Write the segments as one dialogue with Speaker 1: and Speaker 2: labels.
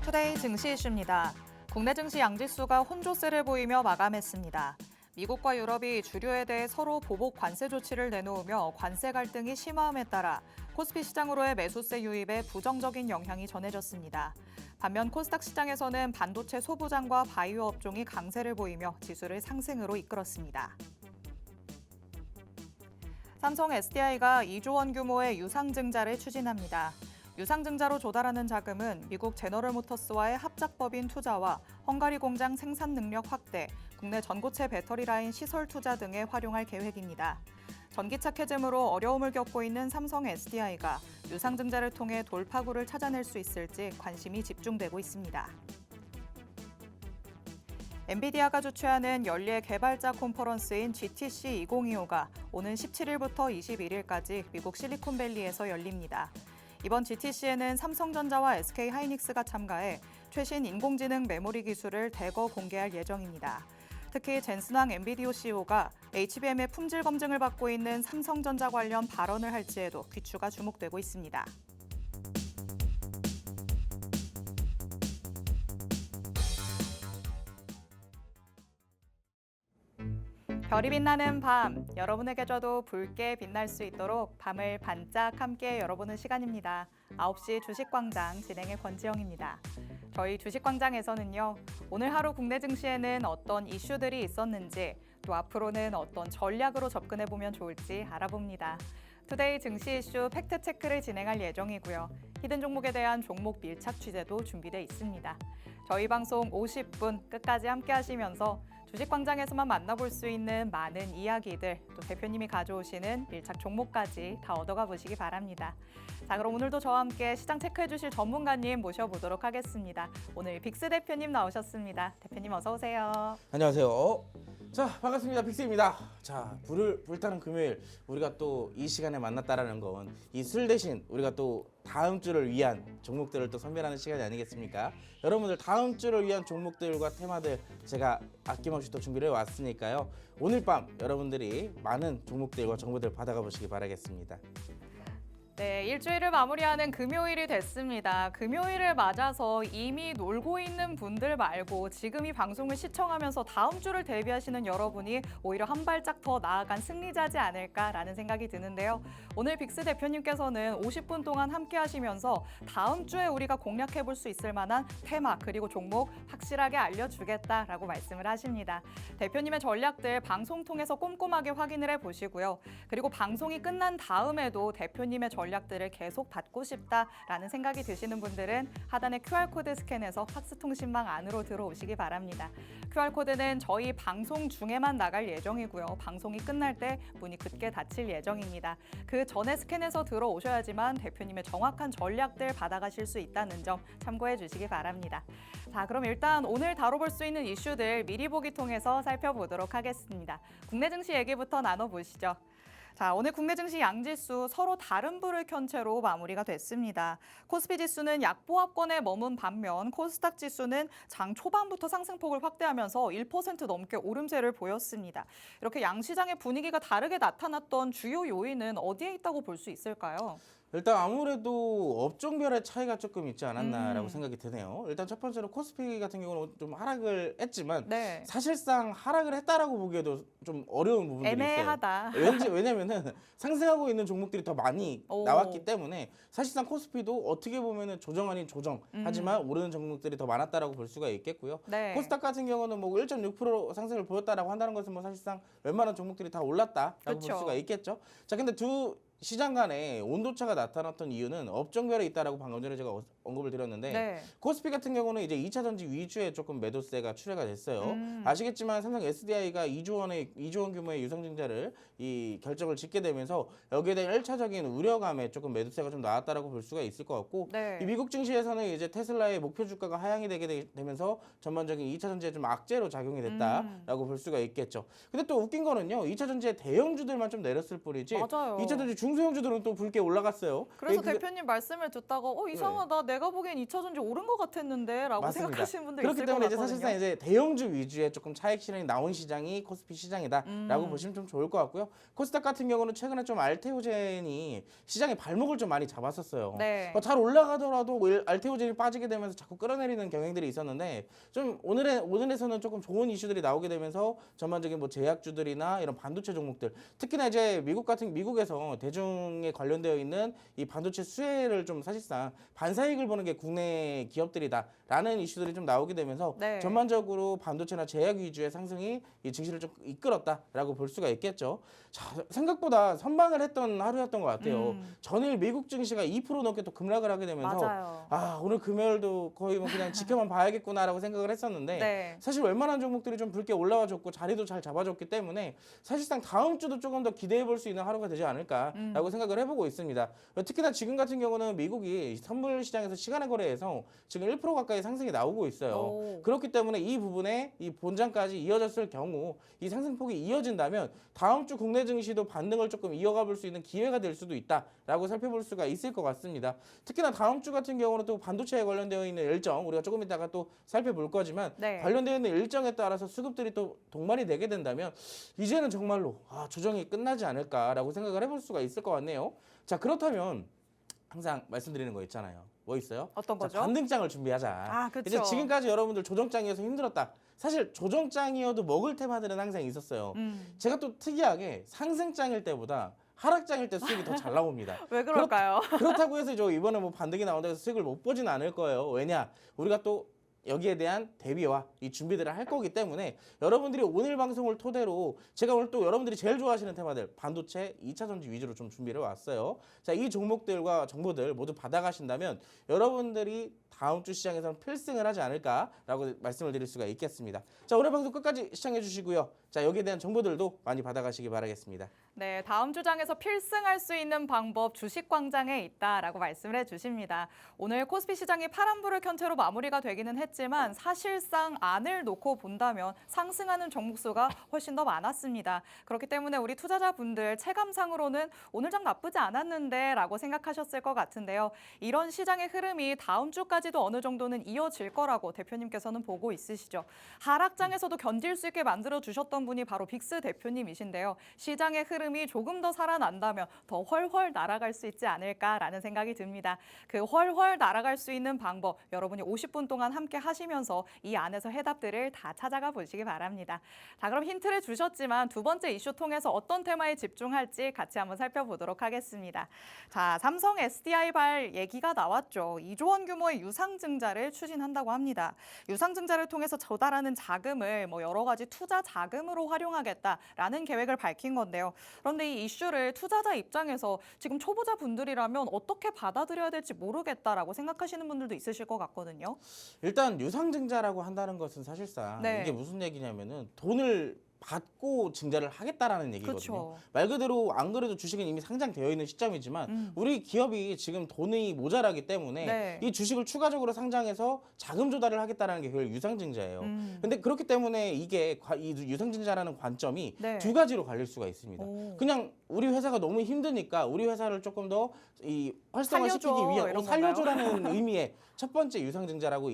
Speaker 1: 투데이 증시 이슈입니다. 국내 증시 양지수가 혼조세를 보이며 마감했습니다. 미국과 유럽이 주류에 대해 서로 보복 관세 조치를 내놓으며 관세 갈등이 심화함에 따라 코스피 시장으로의 매수세 유입에 부정적인 영향이 전해졌습니다. 반면 코스닥 시장에서는 반도체 소부장과 바이오 업종이 강세를 보이며 지수를 상승으로 이끌었습니다. 삼성 SDI가 2조 원 규모의 유상증자를 추진합니다. 유상증자로 조달하는 자금은 미국 제너럴모터스와의 합작법인 투자와 헝가리 공장 생산 능력 확대, 국내 전고체 배터리 라인 시설 투자 등에 활용할 계획입니다. 전기차 캐즘으로 어려움을 겪고 있는 삼성 SDI가 유상증자를 통해 돌파구를 찾아낼 수 있을지 관심이 집중되고 있습니다. 엔비디아가 주최하는 연례 개발자 컨퍼런스인 GTC 2025가 오는 17일부터 21일까지 미국 실리콘밸리에서 열립니다. 이번 GTC에는 삼성전자와 SK하이닉스가 참가해 최신 인공지능 메모리 기술을 대거 공개할 예정입니다. 특히 젠슨왕 엔비디오 CEO가 HBM의 품질 검증을 받고 있는 삼성전자 관련 발언을 할지에도 귀추가 주목되고 있습니다. 별이 빛나는 밤, 여러분에게도 붉게 빛날 수 있도록 밤을 반짝 함께 열어보는 시간입니다. 9시 주식광장 진행의 권지영입니다. 저희 주식광장에서는요, 오늘 하루 국내 증시에는 어떤 이슈들이 있었는지, 또 앞으로는 어떤 전략으로 접근해보면 좋을지 알아봅니다. 투데이 증시 이슈 팩트체크를 진행할 예정이고요. 히든 종목에 대한 종목 밀착 취재도 준비되어 있습니다. 저희 방송 50분 끝까지 함께 하시면서 주식광장에서만 만나볼 수 있는 많은 이야기들, 또 대표님이 가져오시는 밀착 종목까지 다 얻어가 보시기 바랍니다. 자, 그럼 오늘도 저와 함께 시장 체크해 주실 전문가님 모셔보도록 하겠습니다. 오늘 빅스 대표님 나오셨습니다. 대표님 어서 오세요.
Speaker 2: 안녕하세요. 자, 반갑습니다. 빅스입니다. 자, 불타는 금요일 우리가 또 이 시간에 만났다라는 건 이 술 대신 우리가 또 다음 주를 위한 종목들을 또 선별하는 시간이 아니겠습니까? 여러분들 다음 주를 위한 종목들과 테마들 제가 아낌없이 또 준비를 해왔으니까요. 오늘 밤 여러분들이 많은 종목들과 정보들 받아가 보시기 바라겠습니다.
Speaker 1: 네, 일주일을 마무리하는 금요일이 됐습니다. 금요일을 맞아서 이미 놀고 있는 분들 말고 지금 이 방송을 시청하면서 다음 주를 대비하시는 여러분이 오히려 한 발짝 더 나아간 승리자지 않을까라는 생각이 드는데요. 오늘 빅스 대표님께서는 50분 동안 함께 하시면서 다음 주에 우리가 공략해 볼 수 있을 만한 테마 그리고 종목 확실하게 알려주겠다라고 말씀을 하십니다. 대표님의 전략들 방송 통해서 꼼꼼하게 확인을 해보시고요. 그리고 방송이 끝난 다음에도 대표님의 전략들을 계속 받고 싶다라는 생각이 드시는 분들은 하단의 QR코드 스캔해서 팍스통신망 안으로 들어오시기 바랍니다. QR코드는 저희 방송 중에만 나갈 예정이고요. 방송이 끝날 때 문이 굳게 닫힐 예정입니다. 그 전에 스캔해서 들어오셔야지만 대표님의 정확한 전략들 받아가실 수 있다는 점 참고해 주시기 바랍니다. 자, 그럼 일단 오늘 다뤄볼 수 있는 이슈들 미리 보기 통해서 살펴보도록 하겠습니다. 국내 증시 얘기부터 나눠보시죠. 자, 오늘 국내 증시 양지수 서로 다른 불을 켠 채로 마무리가 됐습니다. 코스피 지수는 약보합권에 머문 반면 코스닥 지수는 장 초반부터 상승폭을 확대하면서 1% 넘게 오름세를 보였습니다. 이렇게 양시장의 분위기가 다르게 나타났던 주요 요인은 어디에 있다고 볼 수 있을까요?
Speaker 2: 일단 아무래도 업종별의 차이가 조금 있지 않았나라고 생각이 드네요. 일단 첫 번째로 코스피 같은 경우는 좀 하락을 했지만
Speaker 1: 네.
Speaker 2: 사실상 하락을 했다라고 보기에도 좀 어려운 부분들이
Speaker 1: 애매하다.
Speaker 2: 있어요. 왜냐면은 상승하고 있는 종목들이 더 많이
Speaker 1: 오.
Speaker 2: 나왔기 때문에 사실상 코스피도 어떻게 보면은 조정 아닌 조정 하지만 오르는 종목들이 더 많았다라고 볼 수가 있겠고요.
Speaker 1: 네.
Speaker 2: 코스닥 같은 경우는 뭐 1.6% 상승을 보였다라고 한다는 것은 뭐 사실상 웬만한 종목들이 다 올랐다라고
Speaker 1: 그쵸.
Speaker 2: 볼 수가 있겠죠. 자, 근데 두 시장 간에 온도차가 나타났던 이유는 업종별에 있다라고 방금 전에 제가 언급을 드렸는데
Speaker 1: 네.
Speaker 2: 코스피 같은 경우는 이제 2차 전지 위주의 조금 매도세가 출회가 됐어요. 아시겠지만 삼성 SDI가 2조 원 규모의 유상증자를 이 결정을 짓게 되면서 여기에 대한 1차적인 우려감에 조금 매도세가 좀 나왔다라고 볼 수가 있을 것 같고
Speaker 1: 네.
Speaker 2: 이 미국 증시에서는 이제 테슬라의 목표 주가가 하향이 되면서 전반적인 2차 전지에 좀 악재로 작용이 됐다라고 볼 수가 있겠죠. 근데 또 웃긴 거는요. 2차 전지의 대형주들만 좀 내렸을 뿐이지
Speaker 1: 맞아요.
Speaker 2: 2차 전지 중소형주들은 또 붉게 올라갔어요.
Speaker 1: 그래서 대표님 말씀을 듣다가 이상하다. 내가 보기엔 2차 전지 오른 것 같았는데라고
Speaker 2: 맞습니다.
Speaker 1: 생각하시는 분들
Speaker 2: 그렇기
Speaker 1: 있을 것
Speaker 2: 때문에 이제
Speaker 1: 같거든요.
Speaker 2: 사실상 이제 대형주 위주의 조금 차익 실현이 나온 시장이 코스피 시장이다라고 보시면 좀 좋을 것 같고요. 코스닥 같은 경우는 최근에 좀 알테오젠이 시장의 발목을 좀 많이 잡았었어요.
Speaker 1: 네.
Speaker 2: 잘 올라가더라도 알테오젠이 빠지게 되면서 자꾸 끌어내리는 경향들이 있었는데 좀 오늘에서는 조금 좋은 이슈들이 나오게 되면서 전반적인 뭐 제약주들이나 이런 반도체 종목들, 특히나 이제 미국에서 대중에 관련되어 있는 이 반도체 수혜를 좀 사실상 반사이익을 보는 게 국내 기업들이다라는 이슈들이 좀 나오게 되면서
Speaker 1: 네.
Speaker 2: 전반적으로 반도체나 제약 위주의 상승이 이 증시를 좀 이끌었다라고 볼 수가 있겠죠. 자, 생각보다 선방을 했던 하루였던 것 같아요. 전일 미국 증시가 2% 넘게 또 급락을 하게 되면서
Speaker 1: 맞아요.
Speaker 2: 오늘 금요일도 거의 뭐 그냥 지켜만 봐야겠구나라고 생각을 했었는데
Speaker 1: 네.
Speaker 2: 사실 웬만한 종목들이 좀 붉게 올라와줬고 자리도 잘 잡아줬기 때문에 사실상 다음 주도 조금 더 기대해 볼 수 있는 하루가 되지 않을까라고 생각을 해보고 있습니다. 특히나 지금 같은 경우는 미국이 선물 시장에서 시간의 거래에서 지금 1% 가까이 상승이 나오고 있어요.
Speaker 1: 오.
Speaker 2: 그렇기 때문에 이 부분에 이 본장까지 이어졌을 경우 이 상승폭이 이어진다면 다음 주 국내 증시도 반등을 조금 이어가 볼 수 있는 기회가 될 수도 있다라고 살펴볼 수가 있을 것 같습니다. 특히나 다음 주 같은 경우는 또 반도체에 관련되어 있는 일정, 우리가 조금 이따가 또 살펴볼 거지만
Speaker 1: 네.
Speaker 2: 관련되어 있는 일정에 따라서 수급들이 또 동반이 되게 된다면 이제는 정말로 조정이 끝나지 않을까라고 생각을 해볼 수가 있을 것 같네요. 자, 그렇다면 항상 말씀드리는 거 있잖아요. 뭐 있어요?
Speaker 1: 어떤 거죠?
Speaker 2: 반등장을 준비하자.
Speaker 1: 그렇죠.
Speaker 2: 이제 지금까지 여러분들 조정장이어서 힘들었다. 사실 조정장이어도 먹을 테마들은 항상 있었어요. 제가 또 특이하게 상승장일 때보다 하락장일 때 수익이 더 잘 나옵니다.
Speaker 1: 왜 그럴까요?
Speaker 2: 그렇다고 해서 저 이번에 뭐 반등이 나온다고 해서 수익을 못 보진 않을 거예요. 왜냐? 우리가 또 여기에 대한 대비와 이 준비들을 할 거기 때문에 여러분들이 오늘 방송을 토대로 제가 오늘 또 여러분들이 제일 좋아하시는 테마들 반도체, 2차 전지 위주로 좀 준비를 왔어요. 자, 이 종목들과 정보들 모두 받아가신다면 여러분들이 다음 주 시장에서는 필승을 하지 않을까라고 말씀을 드릴 수가 있겠습니다. 자, 오늘 방송 끝까지 시청해 주시고요. 자, 여기에 대한 정보들도 많이 받아가시기 바라겠습니다.
Speaker 1: 네, 다음 주장에서 필승할 수 있는 방법 주식광장에 있다라고 말씀을 해주십니다. 오늘 코스피 시장이 파란불을 켠 채로 마무리가 되기는 했지만 사실상 안을 놓고 본다면 상승하는 종목 수가 훨씬 더 많았습니다. 그렇기 때문에 우리 투자자분들 체감상으로는 오늘 장 나쁘지 않았는데 라고 생각하셨을 것 같은데요. 이런 시장의 흐름이 다음 주까지도 어느 정도는 이어질 거라고 대표님께서는 보고 있으시죠. 하락장에서도 견딜 수 있게 만들어주셨던 분이 바로 빅스 대표님이신데요. 시장의 흐름이 조금 더 살아난다면 더 훨훨 날아갈 수 있지 않을까라는 생각이 듭니다. 그 훨훨 날아갈 수 있는 방법 여러분이 50분 동안 함께 하시면서 이 안에서 해답들을 다 찾아가 보시기 바랍니다. 자, 그럼 힌트를 주셨지만 두 번째 이슈 통해서 어떤 테마에 집중할지 같이 한번 살펴보도록 하겠습니다. 자, 삼성 SDI 발 얘기가 나왔죠. 2조 원 규모의 유상증자를 추진한다고 합니다. 유상증자를 통해서 조달하는 자금을 여러 가지 투자 자금으로 활용하겠다라는 계획을 밝힌 건데요. 그런데 이 이슈를 투자자 입장에서 지금 초보자 분들이라면 어떻게 받아들여야 될지 모르겠다라고 생각하시는 분들도 있으실 것 같거든요.
Speaker 2: 일단 유상증자라고 한다는 것은 사실상
Speaker 1: 네.
Speaker 2: 이게 무슨 얘기냐면은 돈을 받고 증자를 하겠다라는 얘기거든요.
Speaker 1: 그쵸.
Speaker 2: 말 그대로 안 그래도 주식은 이미 상장되어 있는 시점이지만 우리 기업이 지금 돈이 모자라기 때문에
Speaker 1: 네.
Speaker 2: 이 주식을 추가적으로 상장해서 자금 조달을 하겠다는 게 그걸 유상증자예요. 근데 그렇기 때문에 이게 이 유상증자라는 관점이
Speaker 1: 네.
Speaker 2: 두 가지로 갈릴 수가 있습니다.
Speaker 1: 오.
Speaker 2: 그냥 우리 회사가 너무 힘드니까 우리 회사를 조금 더 이 활성화시키기
Speaker 1: 살려줘,
Speaker 2: 위한
Speaker 1: 이런
Speaker 2: 살려줘라는 의미의 첫 번째 유상증자라고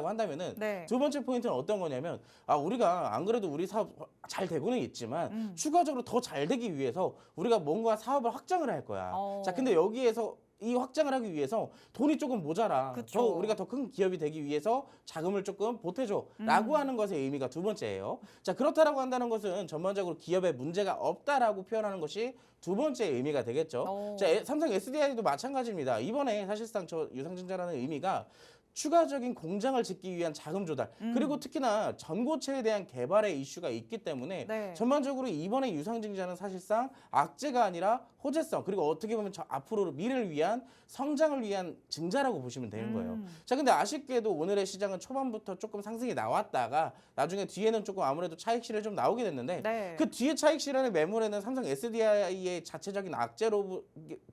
Speaker 2: 한다면은
Speaker 1: 네.
Speaker 2: 두 번째 포인트는 어떤 거냐면 우리가 안 그래도 우리 사업 잘 되고는 있지만 추가적으로 더 잘 되기 위해서 우리가 뭔가 사업을 확장을 할 거야. 자, 근데 여기에서 이 확장을 하기 위해서 돈이 조금 모자라.
Speaker 1: 그쵸.
Speaker 2: 우리가 더 큰 기업이 되기 위해서 자금을 조금 보태줘라고 하는 것의 의미가 두 번째예요. 자, 그렇다라고 한다는 것은 전반적으로 기업에 문제가 없다라고 표현하는 것이 두 번째 의미가 되겠죠. 자, 삼성 SDI도 마찬가지입니다. 이번에 사실상 저 유상증자라는 의미가 추가적인 공장을 짓기 위한 자금 조달 그리고 특히나 전고체에 대한 개발의 이슈가 있기 때문에
Speaker 1: 네.
Speaker 2: 전반적으로 이번에 유상증자는 사실상 악재가 아니라 호재성 그리고 어떻게 보면 앞으로 미래를 위한 성장을 위한 증자라고 보시면 되는 거예요. 자, 근데 아쉽게도 오늘의 시장은 초반부터 조금 상승이 나왔다가 나중에 뒤에는 조금 아무래도 차익 실현이 좀 나오게 됐는데
Speaker 1: 네.
Speaker 2: 그 뒤에 차익 실현의 매물에는 삼성 SDI의 자체적인 악재로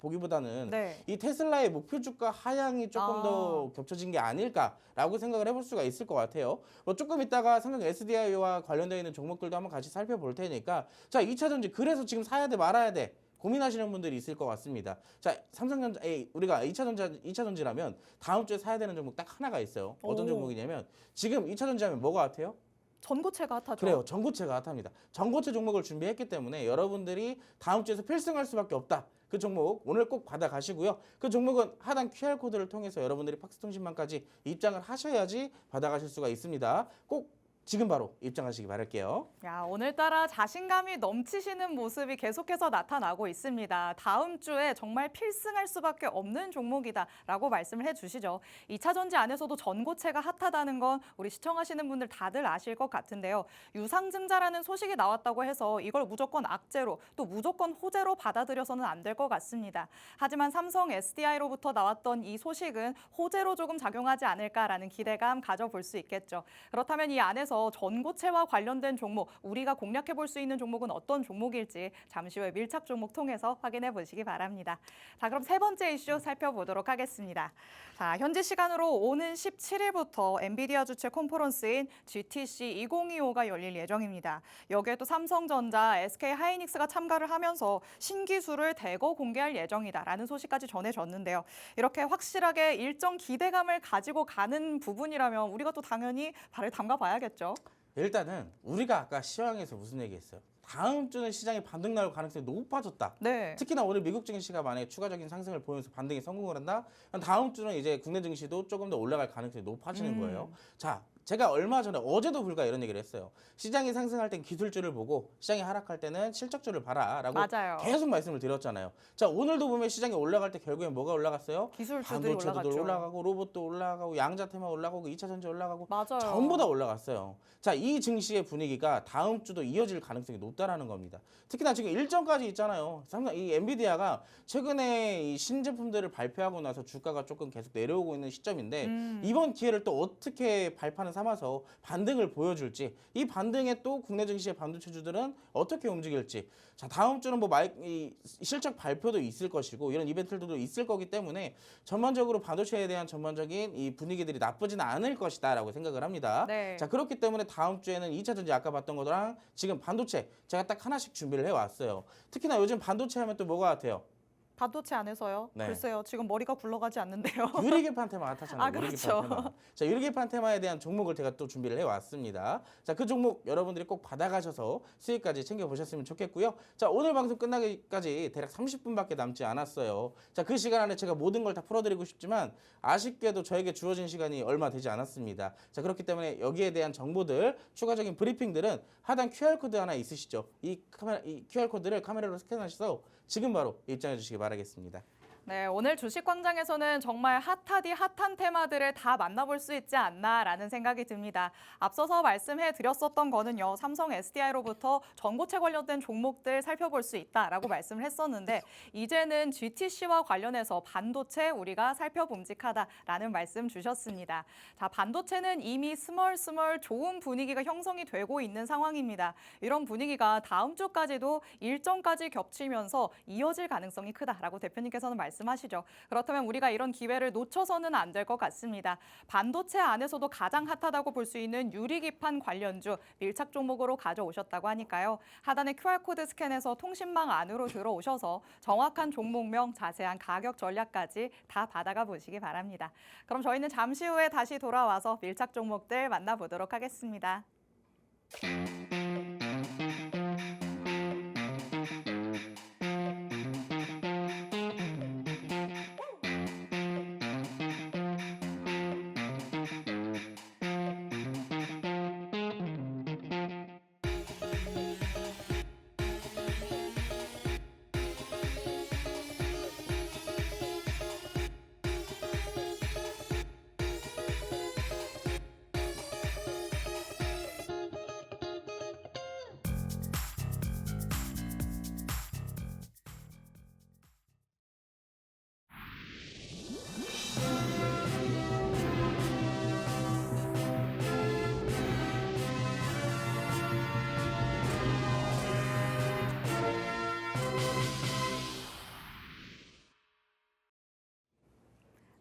Speaker 2: 보기보다는
Speaker 1: 네.
Speaker 2: 이 테슬라의 목표 주가 하향이 조금 더 겹쳐진 게 아닐까라고 생각을 해볼 수가 있을 것 같아요. 조금 이따가 삼성 SDI와 관련되어 있는 종목들도 한번 같이 살펴볼 테니까 자, 2차 전지 그래서 지금 사야 돼 말아야 돼 고민하시는 분들이 있을 것 같습니다. 자, 삼성전자, 우리가 2차전지라면 다음 주에 사야 되는 종목 딱 하나가 있어요. 어떤
Speaker 1: 오.
Speaker 2: 종목이냐면 지금 2차전지하면 뭐가 같아요?
Speaker 1: 전고체가 핫하죠.
Speaker 2: 그래요. 전고체가 핫합니다. 전고체 종목을 준비했기 때문에 여러분들이 다음 주에서 필승할 수밖에 없다. 그 종목 오늘 꼭 받아가시고요. 그 종목은 하단 QR코드를 통해서 여러분들이 팍스통신망까지 입장을 하셔야지 받아가실 수가 있습니다. 꼭 지금 바로 입장하시기 바랄게요.
Speaker 1: 야, 오늘따라 자신감이 넘치시는 모습이 계속해서 나타나고 있습니다. 다음 주에 정말 필승할 수밖에 없는 종목이다라고 말씀을 해주시죠. 2차 전지 안에서도 전고체가 핫하다는 건 우리 시청하시는 분들 다들 아실 것 같은데요. 유상증자라는 소식이 나왔다고 해서 이걸 무조건 악재로 또 무조건 호재로 받아들여서는 안 될 것 같습니다. 하지만 삼성 SDI로부터 나왔던 이 소식은 호재로 조금 작용하지 않을까라는 기대감 가져볼 수 있겠죠. 그렇다면 이 안에서 전고체와 관련된 종목, 우리가 공략해 볼 수 있는 종목은 어떤 종목일지 잠시 후에 밀착 종목 통해서 확인해 보시기 바랍니다. 자, 그럼 세 번째 이슈 살펴보도록 하겠습니다. 자, 현지 시간으로 오는 17일부터 엔비디아 주최 컨퍼런스인 GTC 2025가 열릴 예정입니다. 여기에 또 삼성전자, SK하이닉스가 참가를 하면서 신기술을 대거 공개할 예정이다라는 소식까지 전해졌는데요. 이렇게 확실하게 일정 기대감을 가지고 가는 부분이라면 우리가 또 당연히 발을 담가 봐야겠죠.
Speaker 2: 일단은 우리가 아까 시황에서 무슨 얘기했어요? 다음 주는 시장이 반등 나올 가능성이 높아졌다.
Speaker 1: 네.
Speaker 2: 특히나 오늘 미국 증시가 만약에 추가적인 상승을 보이면서 반등에 성공을 한다? 그럼 다음 주는 이제 국내 증시도 조금 더 올라갈 가능성이 높아지는 거예요. 자, 제가 얼마 전에 어제도 불과 이런 얘기를 했어요. 시장이 상승할 땐 기술주를 보고 시장이 하락할 때는 실적주를 봐라라고
Speaker 1: 맞아요.
Speaker 2: 계속 말씀을 드렸잖아요. 자, 오늘도 보면 시장이 올라갈 때 결국엔 뭐가 올라갔어요?
Speaker 1: 기술주들이
Speaker 2: 반도체도
Speaker 1: 올라갔죠.
Speaker 2: 올라가고 로봇도 올라가고 양자테마 올라가고 2차 전지 올라가고
Speaker 1: 맞아요.
Speaker 2: 전부 다 올라갔어요. 자, 이 증시의 분위기가 다음 주도 이어질 가능성이 높다라는 겁니다. 특히나 지금 일정까지 있잖아요. 삼성 이 엔비디아가 최근에 이 신제품들을 발표하고 나서 주가가 조금 계속 내려오고 있는 시점인데 이번 기회를 또 어떻게 발판을 삼아서 반등을 보여줄지, 이 반등에 또 국내 증시의 반도체주들은 어떻게 움직일지. 자, 다음 주는 뭐 이 실적 발표도 있을 것이고 이런 이벤트들도 있을 거기 때문에 전반적으로 반도체에 대한 전반적인 이 분위기들이 나쁘지는 않을 것이다라고 생각을 합니다.
Speaker 1: 네.
Speaker 2: 자, 그렇기 때문에 다음 주에는 2차 전지 아까 봤던 거랑 지금 반도체 제가 딱 하나씩 준비를 해왔어요. 특히나 요즘 반도체 하면 또 뭐가 같아요?
Speaker 1: 반도체 안에서요?
Speaker 2: 네.
Speaker 1: 글쎄요. 지금 머리가 굴러가지 않는데요.
Speaker 2: 유리기판 테마 핫하잖아요.
Speaker 1: 아, 그렇죠.
Speaker 2: 유리기판 테마. 자, 유리기판 테마에 대한 종목을 제가 또 준비를 해왔습니다. 자, 그 종목 여러분들이 꼭 받아가셔서 수익까지 챙겨보셨으면 좋겠고요. 자, 오늘 방송 끝나기까지 대략 30분밖에 남지 않았어요. 자, 그 시간 안에 제가 모든 걸 다 풀어드리고 싶지만 아쉽게도 저에게 주어진 시간이 얼마 되지 않았습니다. 자, 그렇기 때문에 여기에 대한 정보들, 추가적인 브리핑들은 하단 QR코드 하나 있으시죠? 이 QR코드를 카메라로 스캔하셔서 지금 바로 입장해 주시기 바라겠습니다.
Speaker 1: 네, 오늘 주식광장에서는 정말 핫하디 핫한 테마들을 다 만나볼 수 있지 않나라는 생각이 듭니다. 앞서서 말씀해 드렸었던 거는요, 삼성 SDI로부터 전고체 관련된 종목들 살펴볼 수 있다라고 말씀을 했었는데 이제는 GTC와 관련해서 반도체 우리가 살펴봄직하다라는 말씀 주셨습니다. 자, 반도체는 이미 스멀스멀 좋은 분위기가 형성이 되고 있는 상황입니다. 이런 분위기가 다음 주까지도 일정까지 겹치면서 이어질 가능성이 크다라고 대표님께서는 말씀하시죠. 그렇다면 우리가 이런 기회를 놓쳐서는 안 될 것 같습니다. 반도체 안에서도 가장 핫하다고 볼 수 있는 유리기판 관련주 밀착 종목으로 가져오셨다고 하니까요. 하단의 QR코드 스캔해서 통신망 안으로 들어오셔서 정확한 종목명, 자세한 가격 전략까지 다 받아가 보시기 바랍니다. 그럼 저희는 잠시 후에 다시 돌아와서 밀착 종목들 만나보도록 하겠습니다.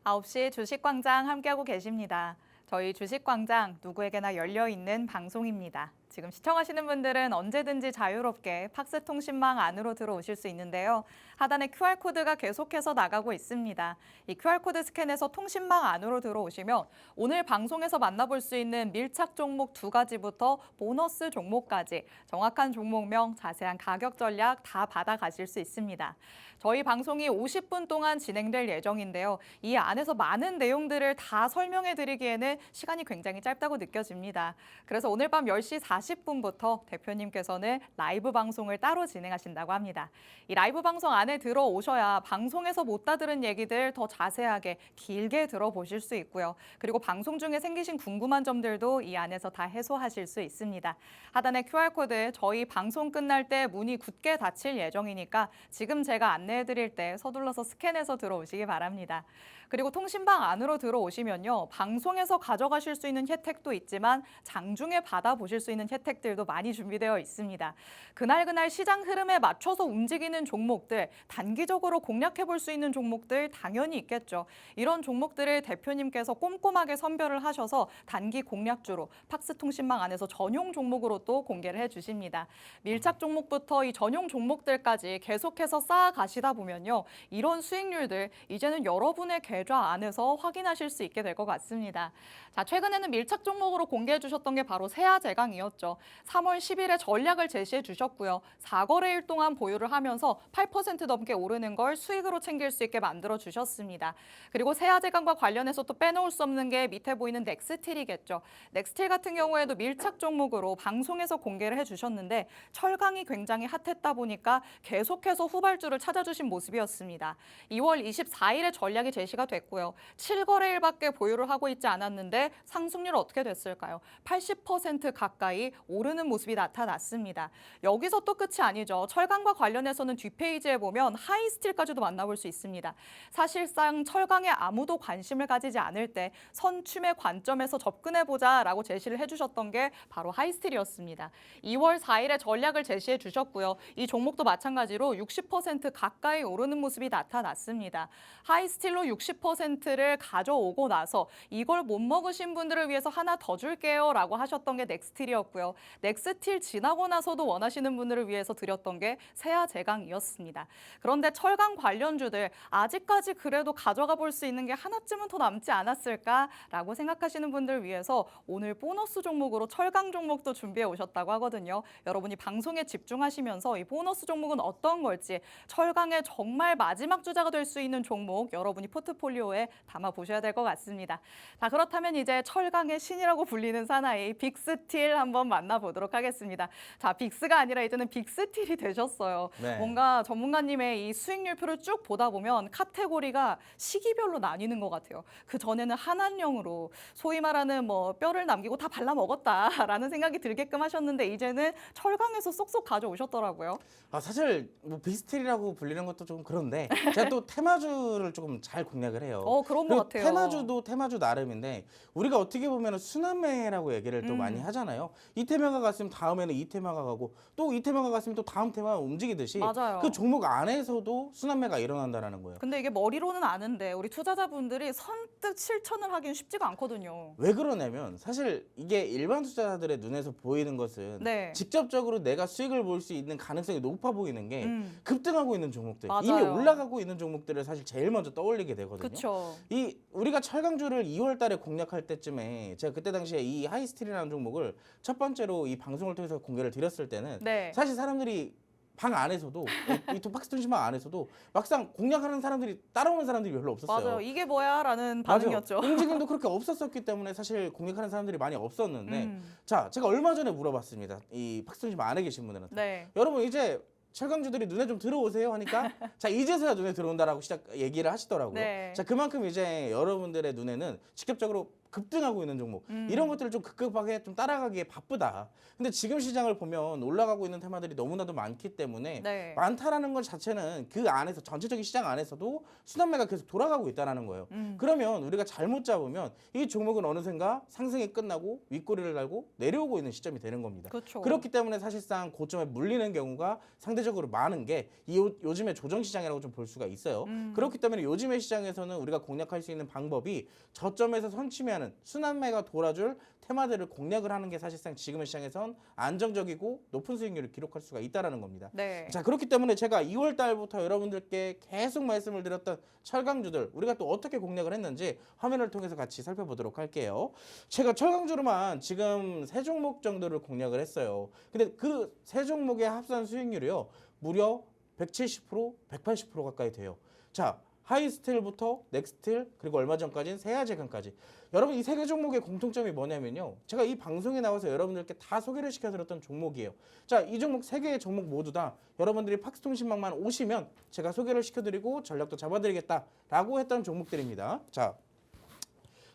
Speaker 1: 아홉 시 주식광장 함께하고 계십니다. 저희 주식광장 누구에게나 열려있는 방송입니다. 지금 시청하시는 분들은 언제든지 자유롭게 팍스 통신망 안으로 들어오실 수 있는데요. 하단에 QR코드가 계속해서 나가고 있습니다. 이 QR코드 스캔해서 통신망 안으로 들어오시면 오늘 방송에서 만나볼 수 있는 밀착 종목 2가지부터 보너스 종목까지 정확한 종목명, 자세한 가격 전략 다 받아가실 수 있습니다. 저희 방송이 50분 동안 진행될 예정인데요. 이 안에서 많은 내용들을 다 설명해 드리기에는 시간이 굉장히 짧다고 느껴집니다. 그래서 오늘 밤 10시 40분부터 대표님께서는 라이브 방송을 따로 진행하신다고 합니다. 이 라이브 방송 안에 들어오셔야 방송에서 못 다 들은 얘기들 더 자세하게 길게 들어보실 수 있고요. 그리고 방송 중에 생기신 궁금한 점들도 이 안에서 다 해소하실 수 있습니다. 하단에 QR코드 저희 방송 끝날 때 문이 굳게 닫힐 예정이니까 지금 제가 안내해드릴 때 서둘러서 스캔해서 들어오시기 바랍니다. 그리고 통신방 안으로 들어오시면요. 방송에서 가져가실 수 있는 혜택도 있지만 장중에 받아보실 수 있는 혜택들도 많이 준비되어 있습니다. 그날 시장 흐름에 맞춰서 움직이는 종목들, 단기적으로 공략해볼 수 있는 종목들 당연히 있겠죠. 이런 종목들을 대표님께서 꼼꼼하게 선별을 하셔서 단기 공략주로 팍스 통신망 안에서 전용 종목으로 또 공개를 해주십니다. 밀착 종목부터 이 전용 종목들까지 계속해서 쌓아가시다 보면요. 이런 수익률들 이제는 여러분의 계좌 안에서 확인하실 수 있게 될 것 같습니다. 자, 최근에는 밀착 종목으로 공개해 주셨던 게 바로 세아제강이었죠. 3월 10일에 전략을 제시해 주셨고요. 4거래일 동안 보유를 하면서 8% 넘게 오르는 걸 수익으로 챙길 수 있게 만들어 주셨습니다. 그리고 세아제강과 관련해서 또 빼놓을 수 없는 게 밑에 보이는 넥스틸이겠죠. 넥스틸 같은 경우에도 밀착 종목으로 방송에서 공개를 해주셨는데 철강이 굉장히 핫했다 보니까 계속해서 후발주를 찾아주신 모습이었습니다. 2월 24일에 전략이 제시가 됐고요. 7거래일밖에 보유를 하고 있지 않았는데 상승률 어떻게 됐을까요? 80% 가까이 오르는 모습이 나타났습니다. 여기서 또 끝이 아니죠. 철강과 관련해서는 뒷페이지에 보면 하이스틸까지도 만나볼 수 있습니다. 사실상 철강에 아무도 관심을 가지지 않을 때 선춤의 관점에서 접근해보자라고 제시를 해주셨던 게 바로 하이스틸이었습니다. 2월 4일에 전략을 제시해 주셨고요. 이 종목도 마찬가지로 60% 가까이 오르는 모습이 나타났습니다. 하이스틸로 60%를 가져오고 나서 이걸 못 먹으신 분들을 위해서 하나 더 줄게요 라고 하셨던 게 넥스틸이었고요. 넥스틸 지나고 나서도 원하시는 분들을 위해서 드렸던 게 세아제강이었습니다. 그런데 철강 관련주들 아직까지 그래도 가져가 볼 수 있는 게 하나쯤은 더 남지 않았을까라고 생각하시는 분들 위해서 오늘 보너스 종목으로 철강 종목도 준비해 오셨다고 하거든요. 여러분이 방송에 집중하시면서 이 보너스 종목은 어떤 걸지 철강의 정말 마지막 주자가 될 수 있는 종목 여러분이 포트폴리오에 담아 보셔야 될 것 같습니다. 자, 그렇다면 이제 철강의 신이라고 불리는 사나이 빅스틸 한번 만나보도록 하겠습니다. 자, 빅스가 아니라 이제는 빅스틸이 되셨어요.
Speaker 2: 네.
Speaker 1: 뭔가 전문가님의 이 수익률표를 쭉 보다 보면 카테고리가 시기별로 나뉘는 것 같아요. 그 전에는 한한령으로 소위 말하는 뭐 뼈를 남기고 다 발라 먹었다라는 생각이 들게끔 하셨는데 이제는 철강에서 쏙쏙 가져오셨더라고요.
Speaker 2: 사실 뭐 빅스틸이라고 불리는 것도 좀 그런데 제가 또 테마주를 조금 잘 공략을 해요.
Speaker 1: 그런 것
Speaker 2: 그리고
Speaker 1: 같아요.
Speaker 2: 테마주도 테마주 나름인데 우리가 어떻게 보면 순환매라고 얘기를 또 많이 하잖아요. 이 테마가 갔으면 다음에는 이 테마가 가고 또 이 테마가 갔으면 또 다음 테마가 움직이듯이
Speaker 1: 맞아요.
Speaker 2: 그 종목 안에서도 순환매가 일어난다는 거예요.
Speaker 1: 근데 이게 머리로는 아는데 우리 투자자분들이 선뜻 실천을 하기는 쉽지가 않거든요.
Speaker 2: 왜 그러냐면 사실 이게 일반 투자자들의 눈에서 보이는 것은
Speaker 1: 네.
Speaker 2: 직접적으로 내가 수익을 볼 수 있는 가능성이 높아 보이는 게 급등하고 있는 종목들,
Speaker 1: 맞아요.
Speaker 2: 이미 올라가고 있는 종목들을 사실 제일 먼저 떠올리게 되거든요.
Speaker 1: 그렇죠.
Speaker 2: 이 우리가 철강주를 2월 달에 공략할 때쯤에 제가 그때 당시에 이 하이스틸이라는 종목을 첫 번째로 이 방송을 통해서 공개를 드렸을 때는
Speaker 1: 네.
Speaker 2: 사실 사람들이 방 안에서도 이 팍스 통신망 안에서도 막상 공략하는 사람들이 따라오는 사람들이 별로 없었어요.
Speaker 1: 맞아요. 이게 뭐야라는 반응이었죠.
Speaker 2: 맞아요. 움직임도 그렇게 없었었기 때문에 사실 공략하는 사람들이 많이 없었는데 자, 제가 얼마 전에 물어봤습니다. 이 팍스 통신망 안에 계신 분들한테.
Speaker 1: 네.
Speaker 2: 여러분 이제 철강주들이 눈에 좀 들어오세요 하니까 자, 이제서야 눈에 들어온다라고 얘기를 하시더라고요.
Speaker 1: 네.
Speaker 2: 자, 그만큼 이제 여러분들의 눈에는 직접적으로 급등하고 있는 종목 이런 것들을 좀 급급하게 좀 따라가기에 바쁘다. 근데 지금 시장을 보면 올라가고 있는 테마들이 너무나도 많기 때문에
Speaker 1: 네.
Speaker 2: 많다라는 것 자체는 그 안에서 전체적인 시장 안에서도 순환매가 계속 돌아가고 있다는 거예요. 그러면 우리가 잘못 잡으면 이 종목은 어느샌가 상승이 끝나고 윗꼬리를 달고 내려오고 있는 시점이 되는 겁니다.
Speaker 1: 그렇죠.
Speaker 2: 그렇기 때문에 사실상 고점에 물리는 경우가 상대적으로 많은 게 요즘의 조정 시장이라고 좀 볼 수가 있어요. 그렇기 때문에 요즘의 시장에서는 우리가 공략할 수 있는 방법이 저점에서 선취매하는 되는 순환매가 돌아줄 테마들을 공략을 하는 게 사실상 지금의 시장에선 안정적이고 높은 수익률을 기록할 수가 있다는 겁니다.
Speaker 1: 네.
Speaker 2: 자, 그렇기 때문에 제가 2월 달부터 여러분들께 계속 말씀을 드렸던 철강주들 우리가 또 어떻게 공략을 했는지 화면을 통해서 같이 살펴보도록 할게요. 제가 철강주로만 지금 3종목 정도를 공략을 했어요. 근데 그 3종목의 합산 수익률이요. 무려 170%, 180% 가까이 돼요. 자, 하이스틸부터 넥스틸 그리고 얼마 전까지는 세아제강까지 여러분 이 3개 종목의 공통점이 뭐냐면요. 제가 이 방송에 나와서 여러분들께 다 소개를 시켜드렸던 종목이에요. 자, 이 종목 3개의 종목 모두 다 여러분들이 팍스통신망만 오시면 제가 소개를 시켜드리고 전략도 잡아드리겠다라고 했던 종목들입니다. 자,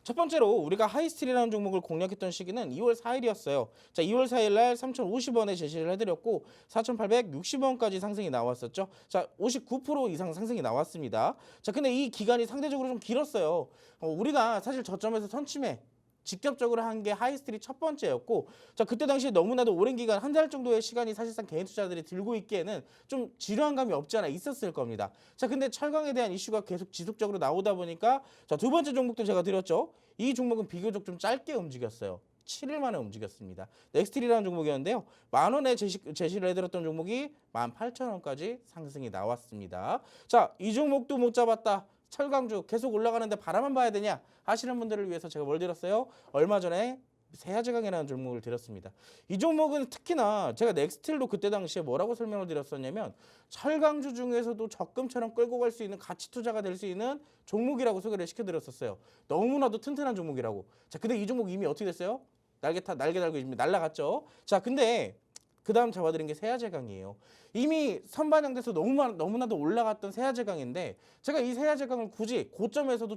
Speaker 2: 첫 번째로 우리가 하이스틸이라는 종목을 공략했던 시기는 2월 4일이었어요. 자, 2월 4일 날 3,050원에 제시를 해드렸고 4,860원까지 상승이 나왔었죠. 자, 59% 이상 상승이 나왔습니다. 자, 근데 이 기간이 상대적으로 좀 길었어요. 우리가 사실 저점에서 선침해 직접적으로 한 게 하이스틸이 첫 번째였고, 자, 그때 당시에 너무나도 오랜 기간 한 달 정도의 시간이 사실상 개인 투자들이 들고 있기에는 좀 지루한 감이 없지 않아 있었을 겁니다. 자, 근데 철강에 대한 이슈가 계속 지속적으로 나오다 보니까 자, 두 번째 종목도 제가 드렸죠. 이 종목은 비교적 좀 짧게 움직였어요. 7일 만에 움직였습니다. 넥스틸이라는 종목이었는데요. 10,000원에 제시를 해드렸던 종목이 18,000원까지 상승이 나왔습니다. 자, 이 종목도 못 잡았다. 철강주 계속 올라가는데 바라만 봐야 되냐 하시는 분들을 위해서 제가 뭘 드렸어요? 얼마 전에 세아제강이라는 종목을 드렸습니다. 이 종목은 특히나 제가 넥스틸도 그때 당시에 뭐라고 설명을 드렸었냐면 철강주 중에서도 적금처럼 끌고 갈 수 있는 가치 투자가 될 수 있는 종목이라고 소개를 시켜드렸었어요. 너무나도 튼튼한 종목이라고. 자, 근데 이 종목 이미 어떻게 됐어요? 날개 달고 이미 날아갔죠. 자, 근데 그 다음 잡아드린 게 세아제강이에요. 이미 선반영돼서 너무나도 올라갔던 세아제강인데 제가 이 세아제강을 굳이 고점에서도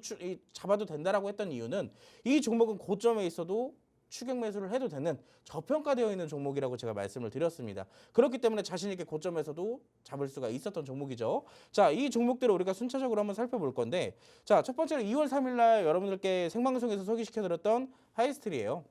Speaker 2: 잡아도 된다라고 했던 이유는 이 종목은 고점에 있어도 추격 매수를 해도 되는 저평가되어 있는 종목이라고 제가 말씀을 드렸습니다. 그렇기 때문에 자신 있게 고점에서도 잡을 수가 있었던 종목이죠. 자, 이 종목들을 우리가 순차적으로 한번 살펴볼 건데 자, 첫 번째로 2월 3일 날 여러분들께 생방송에서 소개시켜드렸던 하이스틸이에요.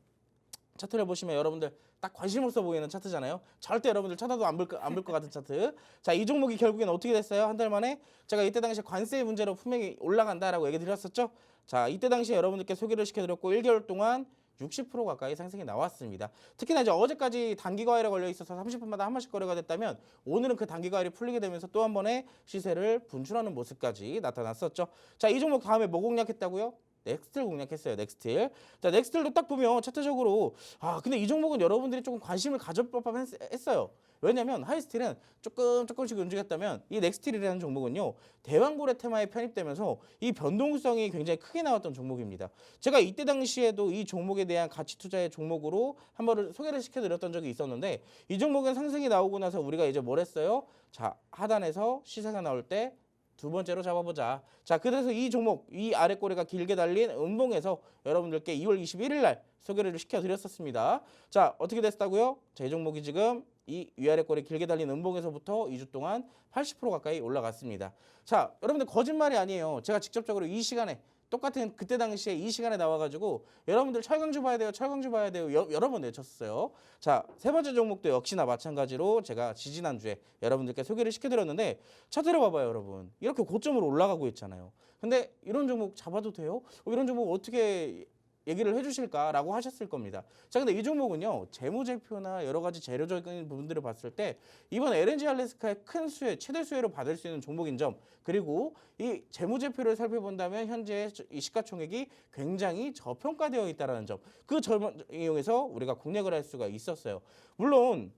Speaker 2: 차트를 보시면 여러분들 딱 관심 없어 보이는 차트잖아요. 절대 여러분들 쳐다도 안 볼 것 같은 차트. 자, 이 종목이 결국엔 어떻게 됐어요? 한 달 만에 제가 이때 당시에 관세 문제로 분명히 올라간다라고 얘기 드렸었죠. 자, 이때 당시에 여러분들께 소개를 시켜드렸고 1개월 동안 60% 가까이 상승이 나왔습니다. 특히나 이제 어제까지 단기 과열에 걸려 있어서 30분마다 한 번씩 거래가 됐다면 오늘은 그 단기 과열이 풀리게 되면서 또 한 번의 시세를 분출하는 모습까지 나타났었죠. 자, 이 종목 다음에 뭐 공략했다고요? 넥스틸 공략했어요. 넥스틸. 자, 넥스틸도 딱 보면 차트적으로 근데 이 종목은 여러분들이 조금 관심을 가질 법한 했어요. 왜냐면 하이스틸은 조금씩 움직였다면 이 넥스틸이라는 종목은요. 대왕고래 테마에 편입되면서 이 변동성이 굉장히 크게 나왔던 종목입니다. 제가 이때 당시에도 이 종목에 대한 가치 투자의 종목으로 한 번을 소개를 시켜드렸던 적이 있었는데 이 종목은 상승이 나오고 나서 우리가 이제 뭘 했어요? 자, 하단에서 시세가 나올 때 두 번째로 잡아보자. 자, 그래서 이 종목, 이 아래 꼬리가 길게 달린 음봉에서 여러분들께 2월 21일 날 소개를 시켜드렸었습니다. 자, 어떻게 됐다고요? 자, 이 종목이 지금 이 위아래 꼬리 길게 달린 음봉에서부터 2주 동안 80% 가까이 올라갔습니다. 자, 여러분들 거짓말이 아니에요. 제가 직접적으로 이 시간에 똑같은 그때 당시에 이 시간에 나와가지고 여러분들 철강주 봐야 돼요. 철강주 봐야 돼요. 여러 번 외쳤어요. 자, 세 번째 종목도 역시나 마찬가지로 제가 지지난주에 여러분들께 소개를 시켜드렸는데 차트를 봐봐요, 여러분. 이렇게 고점으로 올라가고 있잖아요. 근데 이런 종목 잡아도 돼요? 이런 종목 어떻게 얘기를 해주실까라고 하셨을 겁니다. 자, 근데 이 종목은요, 재무제표나 여러 가지 재료적인 부분들을 봤을 때 이번 LNG 알래스카의 큰 수혜, 최대 수혜로 받을 수 있는 종목인 점, 그리고 이 재무제표를 살펴본다면 현재 이 시가총액이 굉장히 저평가되어 있다는 점, 그 점을 이용해서 우리가 공략을 할 수가 있었어요. 물론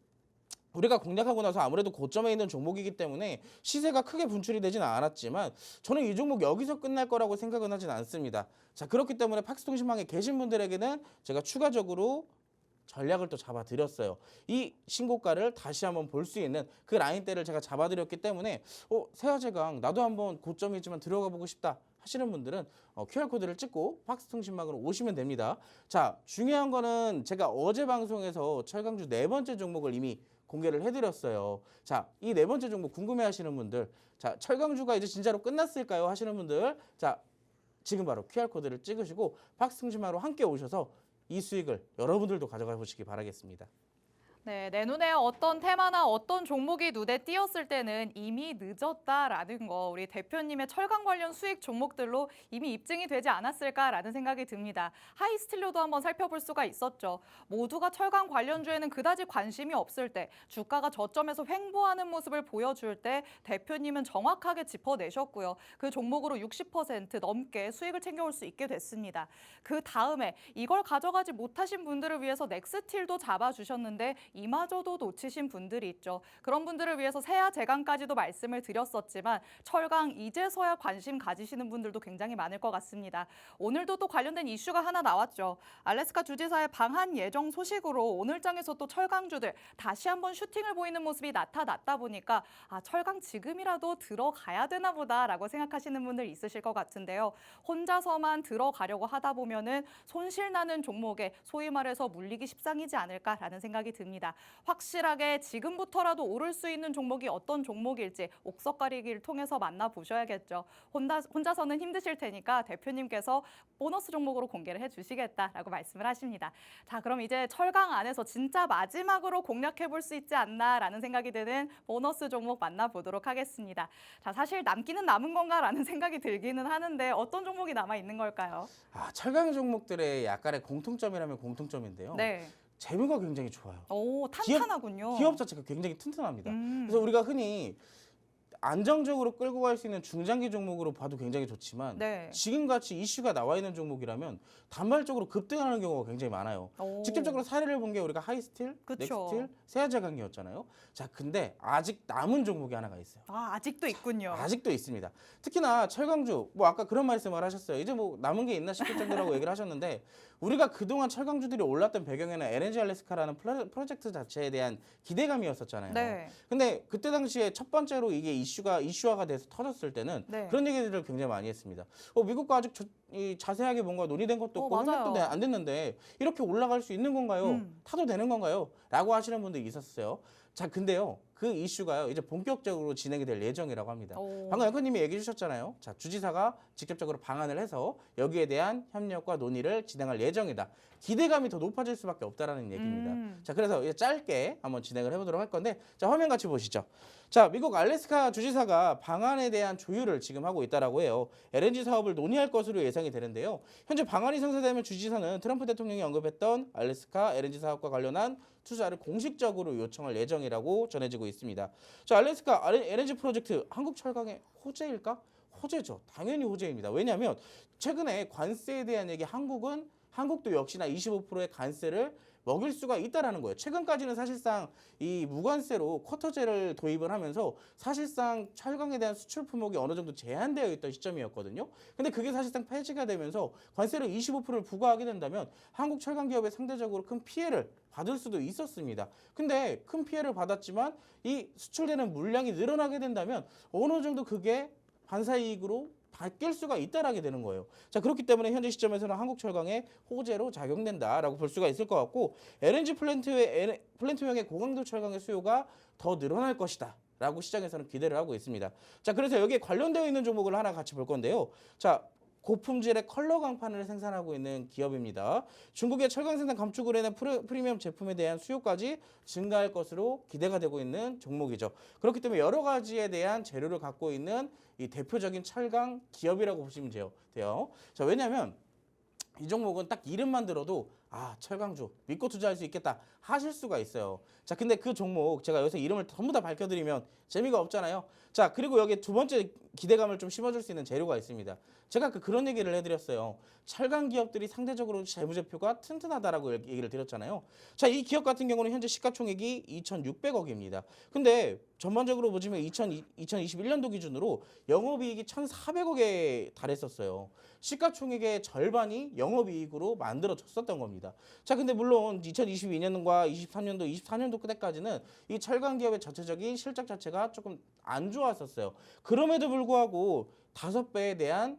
Speaker 2: 우리가 공략하고 나서 아무래도 고점에 있는 종목이기 때문에 시세가 크게 분출이 되지는 않았지만 저는 이 종목 여기서 끝날 거라고 생각은 하진 않습니다. 자, 그렇기 때문에 팍스통신망에 계신 분들에게는 제가 추가적으로 전략을 또 잡아드렸어요. 이 신고가를 다시 한번 볼 수 있는 그 라인대를 제가 잡아드렸기 때문에 세아제강 나도 한번 고점이지만 들어가 보고 싶다 하시는 분들은 QR코드를 찍고 팍스통신망으로 오시면 됩니다. 자, 중요한 거는 제가 어제 방송에서 철강주 네 번째 종목을 이미 공개를 해드렸어요. 자, 이 네 번째 종목 궁금해하시는 분들, 자, 철강주가 이제 진짜로 끝났을까요? 하시는 분들, 자, 지금 바로 QR코드를 찍으시고 팍스통신망으로 함께 오셔서 이 수익을 여러분들도 가져가 보시기 바라겠습니다.
Speaker 1: 네, 내 눈에 어떤 테마나 어떤 종목이 눈에 띄었을 때는 이미 늦었다라는 거 우리 대표님의 철강 관련 수익 종목들로 이미 입증이 되지 않았을까라는 생각이 듭니다. 하이스틸로도 한번 살펴볼 수가 있었죠. 모두가 철강 관련주에는 그다지 관심이 없을 때 주가가 저점에서 횡보하는 모습을 보여줄 때 대표님은 정확하게 짚어내셨고요. 그 종목으로 60% 넘게 수익을 챙겨올 수 있게 됐습니다. 그 다음에 이걸 가져가지 못하신 분들을 위해서 넥스틸도 잡아주셨는데 이마저도 놓치신 분들이 있죠. 그런 분들을 위해서 세아 제강까지도 말씀을 드렸었지만 철강 이제서야 관심 가지시는 분들도 굉장히 많을 것 같습니다. 오늘도 또 관련된 이슈가 하나 나왔죠. 알래스카 주지사의 방한 예정 소식으로 오늘장에서 또 철강주들 다시 한번 슈팅을 보이는 모습이 나타났다 보니까 철강 지금이라도 들어가야 되나 보다라고 생각하시는 분들 있으실 것 같은데요. 혼자서만 들어가려고 하다 보면은 손실 나는 종목에 소위 말해서 물리기 십상이지 않을까라는 생각이 듭니다. 확실하게 지금부터라도 오를 수 있는 종목이 어떤 종목일지 옥석 가리기를 통해서 만나보셔야겠죠. 혼자서는 힘드실 테니까 대표님께서 보너스 종목으로 공개를 해주시겠다라고 말씀을 하십니다. 자, 그럼 이제 철강 안에서 진짜 마지막으로 공략해볼 수 있지 않나라는 생각이 드는 보너스 종목 만나보도록 하겠습니다. 자, 사실 남기는 남은 건가라는 생각이 들기는 하는데 어떤 종목이 남아있는 걸까요?
Speaker 2: 철강 종목들의 약간의 공통점이라면 공통점인데요.
Speaker 1: 네.
Speaker 2: 재무가 굉장히 좋아요.
Speaker 1: 오, 탄탄하군요.
Speaker 2: 기업 자체가 굉장히 튼튼합니다. 그래서 우리가 흔히 안정적으로 끌고 갈 수 있는 중장기 종목으로 봐도 굉장히 좋지만
Speaker 1: 네.
Speaker 2: 지금같이 이슈가 나와 있는 종목이라면 단발적으로 급등하는 경우가 굉장히 많아요.
Speaker 1: 오.
Speaker 2: 직접적으로 사례를 본 게 우리가 하이스틸,
Speaker 1: 그쵸.
Speaker 2: 넥스틸, 세아제강이었잖아요. 자, 근데 아직 남은 종목이 하나가 있어요.
Speaker 1: 아직도 있군요.
Speaker 2: 아직도 있습니다. 특히나 철강주, 뭐 아까 그런 말씀을 하셨어요. 이제 뭐 남은 게 있나 싶을 정도라고 얘기를 하셨는데 우리가 그동안 철강주들이 올랐던 배경에는 LNG 알래스카라는 프로젝트 자체에 대한 기대감이었었잖아요.
Speaker 1: 네.
Speaker 2: 근데 그때 당시에 첫 번째로 이게 이슈화가 돼서 터졌을 때는
Speaker 1: 네.
Speaker 2: 그런 얘기들을 굉장히 많이 했습니다. 미국과 아직 자세하게 뭔가 논의된 것도 없고
Speaker 1: 맞아요.
Speaker 2: 협력도 안 됐는데 이렇게 올라갈 수 있는 건가요? 타도 되는 건가요? 라고 하시는 분들이 있었어요. 자, 근데요. 그 이슈가요. 이제 본격적으로 진행이 될 예정이라고 합니다.
Speaker 1: 오.
Speaker 2: 방금 앵커님이 얘기해 주셨잖아요. 자, 주지사가 직접적으로 방한을 해서 여기에 대한 협력과 논의를 진행할 예정이다. 기대감이 더 높아질 수밖에 없다라는 얘기입니다. 자, 그래서 이제 짧게 한번 진행을 해보도록 할 건데, 자, 화면 같이 보시죠. 자, 미국 알래스카 주지사가 방한에 대한 조율을 지금 하고 있다라고 해요. LNG 사업을 논의할 것으로 예상이 되는데요. 현재 방한이 성사되면 주지사는 트럼프 대통령이 언급했던 알래스카 LNG 사업과 관련한 투자를 공식적으로 요청할 예정이라고 전해지고 있습니다. 자, 알래스카 LNG 프로젝트 한국 철강의 호재일까? 호재죠. 당연히 호재입니다. 왜냐하면 최근에 관세에 대한 얘기 한국도 역시나 25%의 관세를 먹일 수가 있다라는 거예요. 최근까지는 사실상 이 무관세로 쿼터제를 도입을 하면서 사실상 철강에 대한 수출 품목이 어느 정도 제한되어 있던 시점이었거든요. 근데 그게 사실상 폐지가 되면서 관세를 25%를 부과하게 된다면 한국 철강 기업에 상대적으로 큰 피해를 받을 수도 있었습니다. 근데 큰 피해를 받았지만 이 수출되는 물량이 늘어나게 된다면 어느 정도 그게 반사이익으로 바뀔 수가 있다라게 되는 거예요. 자, 그렇기 때문에 현재 시점에서는 한국철강의 호재로 작용된다라고 볼 수가 있을 것 같고 LNG 플랜트형의 고강도 철강의 수요가 더 늘어날 것이다. 라고 시장에서는 기대를 하고 있습니다. 자, 그래서 여기에 관련되어 있는 종목을 하나 같이 볼 건데요. 자, 고품질의 컬러 강판을 생산하고 있는 기업입니다. 중국의 철강 생산 감축으로 인한 프리미엄 제품에 대한 수요까지 증가할 것으로 기대가 되고 있는 종목이죠. 그렇기 때문에 여러 가지에 대한 재료를 갖고 있는 이 대표적인 철강 기업이라고 보시면 돼요. 자, 왜냐하면 이 종목은 딱 이름만 들어도 철강주 믿고 투자할 수 있겠다 하실 수가 있어요. 자, 근데 그 종목 제가 여기서 이름을 전부 다 밝혀드리면 재미가 없잖아요. 자, 그리고 여기 두 번째 기대감을 좀 심어줄 수 있는 재료가 있습니다. 제가 그런 얘기를 해드렸어요. 철강 기업들이 상대적으로 재무제표가 튼튼하다라고 얘기를 드렸잖아요. 자, 이 기업 같은 경우는 현재 시가총액이 2,600억입니다. 근데 전반적으로 보시면 2021년도 기준으로 영업이익이 1,400억에 달했었어요. 시가총액의 절반이 영업이익으로 만들어졌었던 겁니다. 자, 근데 물론 2022년과 23년도, 24년도 그때까지는 이 철강 기업의 전체적인 실적 자체가 조금 안 좋았었어요. 그럼에도 불구하고 5배에 대한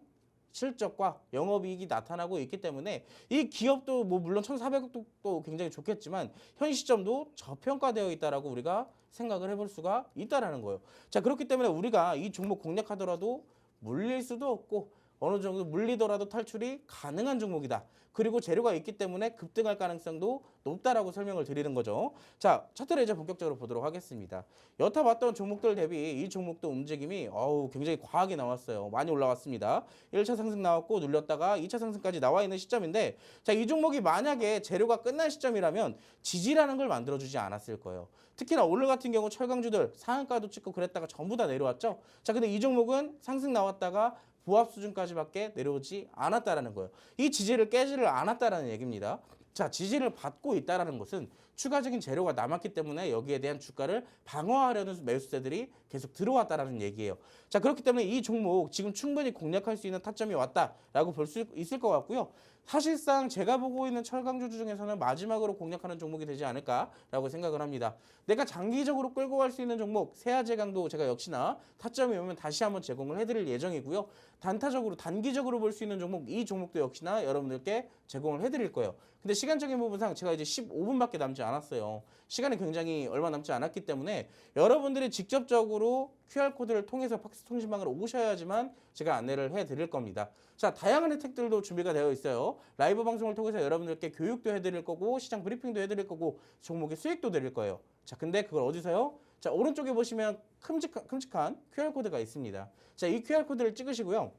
Speaker 2: 실적과 영업이익이 나타나고 있기 때문에 이 기업도 뭐 물론 1,400억도 굉장히 좋겠지만 현 시점도 저평가되어 있다라고 우리가 생각을 해볼 수가 있다라는 거예요. 자, 그렇기 때문에 우리가 이 종목 공략하더라도 물릴 수도 없고 어느 정도 물리더라도 탈출이 가능한 종목이다. 그리고 재료가 있기 때문에 급등할 가능성도 높다라고 설명을 드리는 거죠. 자, 차트를 이제 본격적으로 보도록 하겠습니다. 여타 봤던 종목들 대비 이 종목도 움직임이 굉장히 과하게 나왔어요. 많이 올라왔습니다. 1차 상승 나왔고 눌렸다가 2차 상승까지 나와 있는 시점인데, 자, 이 종목이 만약에 재료가 끝난 시점이라면 지지라는 걸 만들어주지 않았을 거예요. 특히나 오늘 같은 경우 철강주들 상한가도 찍고 그랬다가 전부 다 내려왔죠. 자, 근데 이 종목은 상승 나왔다가 보합 수준까지밖에 내려오지 않았다라는 거예요. 이 지지를 깨지를 않았다라는 얘기입니다. 자, 지지를 받고 있다라는 것은 추가적인 재료가 남았기 때문에 여기에 대한 주가를 방어하려는 매수세들이 계속 들어왔다라는 얘기예요. 자, 그렇기 때문에 이 종목 지금 충분히 공략할 수 있는 타점이 왔다라고 볼 수 있을 것 같고요. 사실상 제가 보고 있는 철강주 중에서는 마지막으로 공략하는 종목이 되지 않을까라고 생각을 합니다. 내가 장기적으로 끌고 갈 수 있는 종목 세아제강도 제가 역시나 타점이 오면 다시 한번 제공을 해드릴 예정이고요. 단타적으로 단기적으로 볼 수 있는 종목, 이 종목도 역시나 여러분들께 제공을 해드릴 거예요. 근데 시간적인 부분상 제가 이제 15분밖에 남지 않았어요. 시간이 굉장히 얼마 남지 않았기 때문에 여러분들이 직접적으로 QR코드를 통해서 팍스통신망으로 오셔야지만 제가 안내를 해드릴 겁니다. 자, 다양한 혜택들도 준비가 되어 있어요. 라이브 방송을 통해서 여러분들께 교육도 해드릴 거고 시장 브리핑도 해드릴 거고 종목의 수익도 드릴 거예요. 자, 근데 그걸 어디서요? 자, 오른쪽에 보시면 큼직한 QR코드가 있습니다. 자, 이 QR코드를 찍으시고요.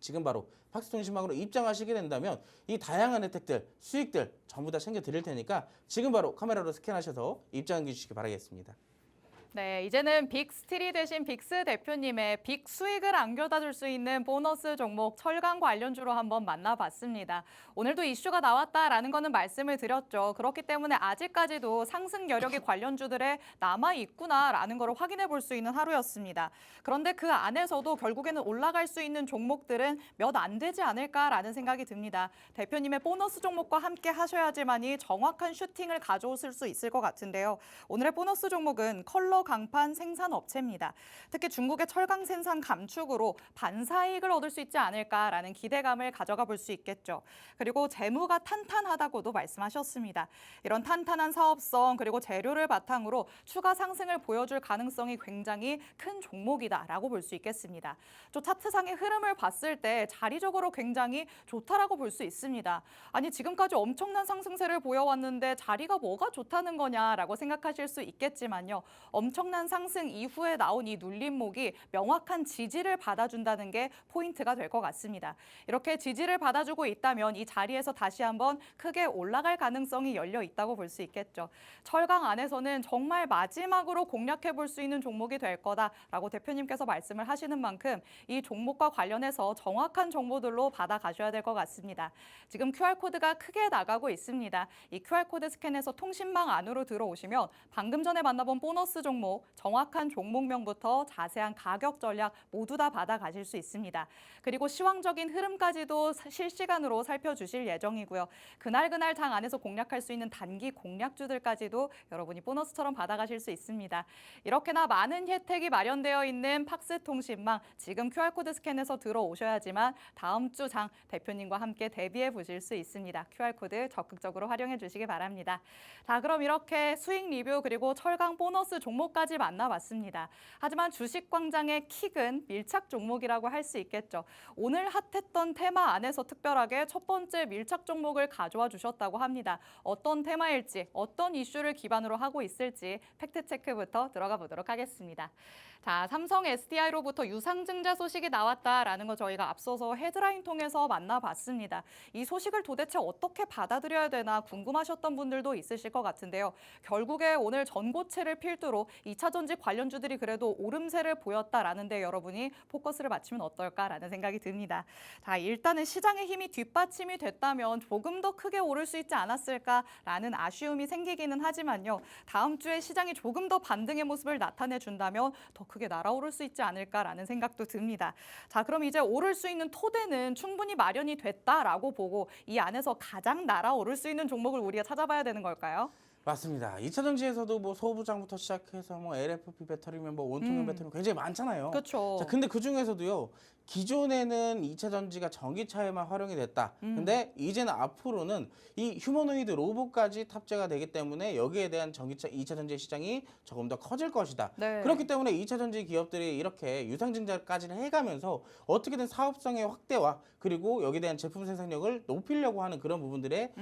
Speaker 2: 지금 바로 팍스통신망으로 입장하시게 된다면 이 다양한 혜택들, 수익들 전부 다 챙겨 드릴 테니까 지금 바로 카메라로 스캔하셔서 입장해 주시기 바라겠습니다.
Speaker 1: 네, 이제는 빅스틸이 되신 빅스 대표님의 빅 수익을 안겨다 줄 수 있는 보너스 종목 철강 관련주로 한번 만나봤습니다. 오늘도 이슈가 나왔다라는 거는 말씀을 드렸죠. 그렇기 때문에 아직까지도 상승 여력이 관련주들에 남아있구나라는 걸 확인해 볼 수 있는 하루였습니다. 그런데 그 안에서도 결국에는 올라갈 수 있는 종목들은 몇 안 되지 않을까라는 생각이 듭니다. 대표님의 보너스 종목과 함께 하셔야지만이 정확한 슈팅을 가져오실 수 있을 것 같은데요. 오늘의 보너스 종목은 컬러 강판 생산업체입니다. 특히 중국의 철강 생산 감축으로 반사이익을 얻을 수 있지 않을까라는 기대감을 가져가 볼 수 있겠죠. 그리고 재무가 탄탄하다고도 말씀하셨습니다. 이런 탄탄한 사업성 그리고 재료를 바탕으로 추가 상승을 보여줄 가능성이 굉장히 큰 종목이다라고 볼 수 있겠습니다. 또 차트상의 흐름을 봤을 때 자리적으로 굉장히 좋다라고 볼 수 있습니다. 아니 지금까지 엄청난 상승세를 보여왔는데 자리가 뭐가 좋다는 거냐라고 생각하실 수 있겠지만요. 엄청난 상승 이후에 나온 이 눌림목이 명확한 지지를 받아준다는 게 포인트가 될 것 같습니다. 이렇게 지지를 받아주고 있다면 이 자리에서 다시 한번 크게 올라갈 가능성이 열려 있다고 볼 수 있겠죠. 철강 안에서는 정말 마지막으로 공략해 볼 수 있는 종목이 될 거다라고 대표님께서 말씀을 하시는 만큼 이 종목과 관련해서 정확한 정보들로 받아가셔야 될 것 같습니다. 지금 QR코드가 크게 나가고 있습니다. 이 QR코드 스캔해서 통신망 안으로 들어오시면 방금 전에 만나본 보너스 종목, 정확한 종목명부터 자세한 가격 전략 모두 다 받아가실 수 있습니다. 그리고 시황적인 흐름까지도 실시간으로 살펴주실 예정이고요. 그날 장 안에서 공략할 수 있는 단기 공략주들까지도 여러분이 보너스처럼 받아가실 수 있습니다. 이렇게나 많은 혜택이 마련되어 있는 팍스통신망, 지금 QR코드 스캔해서 들어오셔야지만 다음 주 장 대표님과 함께 대비해 보실 수 있습니다. QR코드 적극적으로 활용해 주시기 바랍니다. 자, 그럼 이렇게 수익 리뷰 그리고 철강 보너스 종목까지 만나봤습니다. 하지만 주식광장의 킥은 밀착 종목이라고 할 수 있겠죠. 오늘 핫했던 테마 안에서 특별하게 첫 번째 밀착 종목을 가져와 주셨다고 합니다. 어떤 테마일지, 어떤 이슈를 기반으로 하고 있을지 팩트체크부터 들어가 보도록 하겠습니다. 자, 삼성 SDI로부터 유상증자 소식이 나왔다라는 거 저희가 앞서서 헤드라인 통해서 만나봤습니다. 이 소식을 도대체 어떻게 받아들여야 되나 궁금하셨던 분들도 있으실 것 같은데요. 결국에 오늘 전고체를 필두로 2차 전지 관련주들이 그래도 오름세를 보였다라는 데 여러분이 포커스를 맞추면 어떨까라는 생각이 듭니다. 자, 일단은 시장의 힘이 뒷받침이 됐다면 조금 더 크게 오를 수 있지 않았을까라는 아쉬움이 생기기는 하지만요. 다음 주에 시장이 조금 더 반등의 모습을 나타내 준다면 더 크게 날아오를 수 있지 않을까라는 생각도 듭니다. 자, 그럼 이제 오를 수 있는 토대는 충분히 마련이 됐다라고 보고 이 안에서 가장 날아오를 수 있는 종목을 우리가 찾아봐야 되는 걸까요?
Speaker 2: 맞습니다. 2차 전지에서도 뭐 소부장부터 시작해서 뭐 LFP 배터리면 뭐 온통형 배터리 굉장히 많잖아요.
Speaker 1: 그렇죠.
Speaker 2: 자, 근데 그 중에서도요. 기존에는 2차 전지가 전기차에만 활용이 됐다. 근데 이제는 앞으로는 이 휴머노이드 로봇까지 탑재가 되기 때문에 여기에 대한 전기차 2차 전지 시장이 조금 더 커질 것이다.
Speaker 1: 네.
Speaker 2: 그렇기 때문에 2차 전지 기업들이 이렇게 유상증자까지 해가면서 어떻게든 사업성의 확대와 그리고 여기에 대한 제품 생산력을 높이려고 하는 그런 부분들의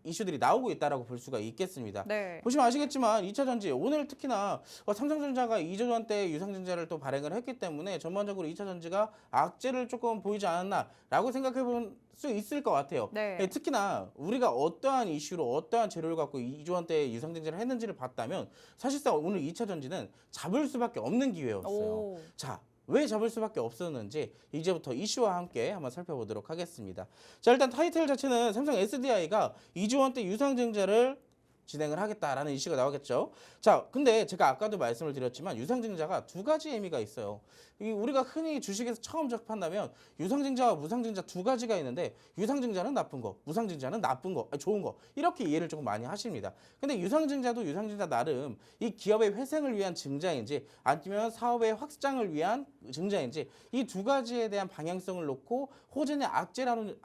Speaker 2: 이슈들이 나오고 있다라고 볼 수가 있겠습니다.
Speaker 1: 네.
Speaker 2: 보시면 아시겠지만 2차 전지 오늘 특히나 삼성전자가 2조 원대 유상증자를 또 발행을 했기 때문에 전반적으로 2차 전지가 악재를 조금 보이지 않았나라고 생각해 볼 수 있을 것 같아요.
Speaker 1: 네.
Speaker 2: 특히나 우리가 어떠한 이슈로 어떠한 재료를 갖고 2조 원대 유상증자를 했는지를 봤다면 사실상 오늘 2차 전지는 잡을 수밖에 없는 기회였어요.
Speaker 1: 오.
Speaker 2: 자, 왜 잡을 수밖에 없었는지 이제부터 이슈와 함께 한번 살펴보도록 하겠습니다. 자, 일단 타이틀 자체는 삼성 SDI가 2조 원대 유상증자를 진행을 하겠다라는 이슈가 나오겠죠. 자, 근데 제가 아까도 말씀을 드렸지만 유상증자가 두 가지 의미가 있어요. 우리가 흔히 주식에서 처음 접한다면 유상증자와 무상증자 두 가지가 있는데 유상증자는 나쁜 거, 무상증자는 나쁜 거, 좋은 거 이렇게 이해를 조금 많이 하십니다. 근데 유상증자도 유상증자 나름 이 기업의 회생을 위한 증자인지 아니면 사업의 확장을 위한 증자인지 이 두 가지에 대한 방향성을 놓고 호재냐 악재로